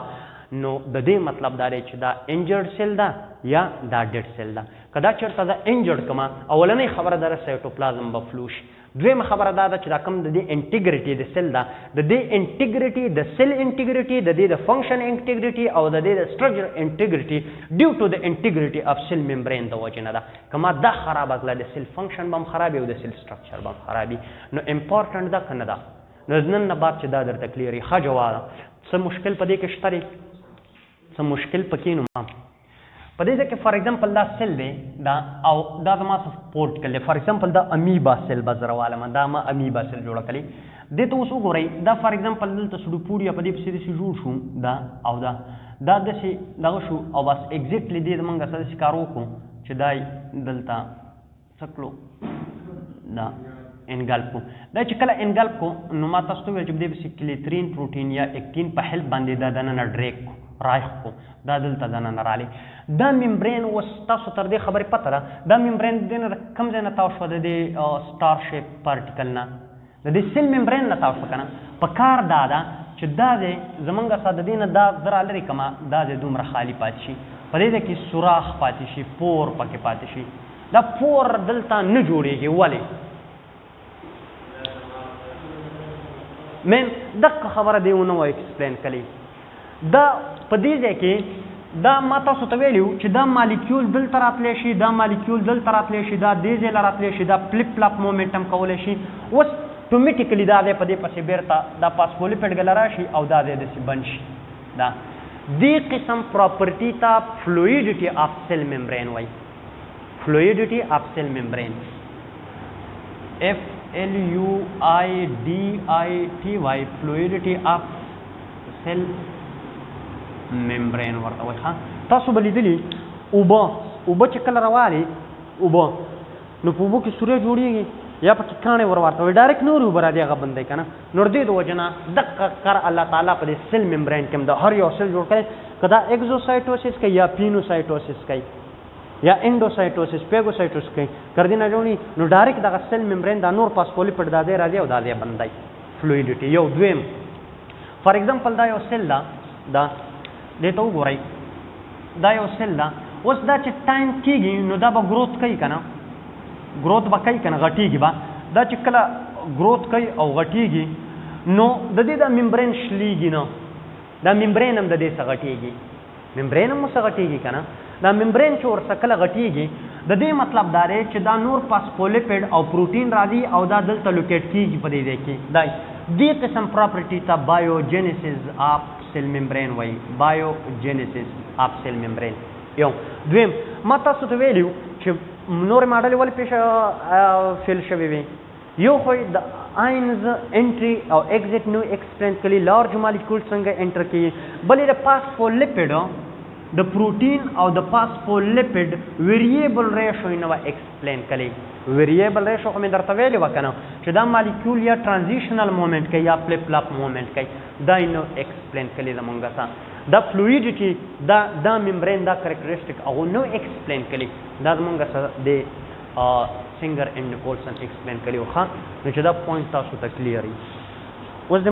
نو د دې مطلب دا دی چې دا انجرډ سیل ده یا دا ډیډ سیل ده که دا چېرته زه انجرډ کړمه اولنۍ خبره دا ده سایټوپلازم به فلو شي دویمه خبره دا ده چې دا کوم د دې انټیګریټي د سیل ده د دې انټیګریټي د سیل انټیګریټي د دې د فنکشن انټیګریټي او د دې د سټرکچر انټیګریټي ډیو ټو د انټیګریټي اف سیل ممبرین د وجې نه ده که ما دا خرابه کړله د سیل فنکشن به هم خرابي او د سیل سټرکچر به هم خرابي نو امپارټنټ ده که نه ده نو نن نه بعد چې دا درته کلیري ښه جواب څه مشکل په دې کې شته دی څه مشکل پکې نو ما په دې ځای کې فار ایگزامپل دا سیل دی دا او دا زما سپورټ کړلی فار ایگزامپل دا امیبا سیل به زه روالم دا ما امیبا سیل جوړه کړې دې ته اوس وګورئ دا فار ایگزامپل دلته سډوپوریا په دې پسې داسې جوړ شو دا او دا داسې دغه شو او بس ایګزیکټلی دې زمونږ سره داسې کار وکړو چې دا دلته څه کړو دا انګلپ کو دا چې کله انګلپ کو نو ما تاسو ته ویل چې دې پسې کلیترین پروټین یا اکټین په هیلپ باندې دا دننه ډریک کو رایخ کو دا دلته دننه رالی دا ممبرین اوس تاسو تر دې خبرې پته ده دا ممبرین د دې نه کوم ځای نه تاو شوه د دې سټار شیپ پارټیکل نه د دې سیل ممبرین نه تاو شوه که نه په کار دا ده چې دا دی زمونږ سره د دې نه دا زه رالرې کړمه دا دی دومره خالي پاتې شي په دې ځای کې سوراخ پاتې شي پور پکې پاتې شي دا پور دلته نه جوړېږي ولې مین دقه خبره دی ونه وایي ایکسپلین کړي دا په دې ځای کې دا ما تاسو ته ویلي چې دا مالیکیول دلته راتلی شي دا مالیکیول دلته راتلی شي دا دې ځای له راتلی شي دا فلپ فلاپ مومنټم کولی شي اوس ټومیټیکلی دا دی په دې پسې بیرته دا پاسفولیپیډ ګله راشي او دا دی داسې بند شي دا دې قسم پراپرټي ته فلویډیټي آف سیل ممبرین وایي فلویډیټي آف سیل ممبرین FLUIDITY فلویډیټي آف سیل ممبرین ورته وایي ښه تاسو به لیدلي اوبه چې کله روالې اوبه نو په اوبو کې سوری جوړېږي یا پکې کاڼې ورته وایي ډایرکټ نورې اوبه راځي هغه بندوي که نه نو د دې د وجې نه دقه کار الله تعالی په دې سیل ممبرین کې هم د هر یو سیل جوړ کړی که دا اګزوسایټوسس کوي یا پینوسایټوسس کوي یا انډوسایټوسس پیګوسایټوسس کوي که دې نه جوړي نو ډایرکټ دغه سیل ممبرین دا نور پاسفولیپیډ دا ځای راځي او دا ځای بندوي فلویډیټي یو دویم فار ایگزامپل دا یو سیل ده دا دې ته وګورئ دا یو سیل ده اوس دا چې ټایم کېږي نو دا به گروت کوي که نه گروت به کوي که نه غټېږي به دا چې کله گروت کوي او غټېږي نو د دې دا ممبرین شلیږي نه دا ممبرین هم د دې څه غټېږي ممبرین هم څه غټېږي که نه دا ممبرین چې ورڅه کله غټېږي د دې مطلب دا دی چې دا نور فاسفولیپیډ او پروټین راځي او دا دلته لوکیټ کیږي په دې ځای کې دا دې قسم پراپرټي ته بایوجینیسیس اف سیل ممبرین وایي بایوجینیسیس اف سیل ممبرین یو دویم ما تاسو ته ویلو چې نور ماډل ولې فیل شوي وي یو خو د آینز انټري او ایگزیټ نو ایکسپلین کړي لارج مالیکول څنګه انټر کوي بلې د فاسفولیپیډ د پروټین او د فاسفولیپیډ ویریبل ریشو یې نو ایکسپلین کړي ویریبل ریشو خو مې درته ویلې وه که نه چې دا مالیکول یا ټرانزیشنل مومنټ کوي یا فلپ فلاپ مومنټ کوي دا یې نو ایکسپلین کړي زمونږ ته دا فلویډیټي دا ممبرین دا کریکټریسټک هغه نو ایکسپلین کړي دا زمونږ سره د سینګر اینډ نیکولسن ایکسپلین کړي وو ښه نو چې دا پوینټ تاسو ته کلیر وي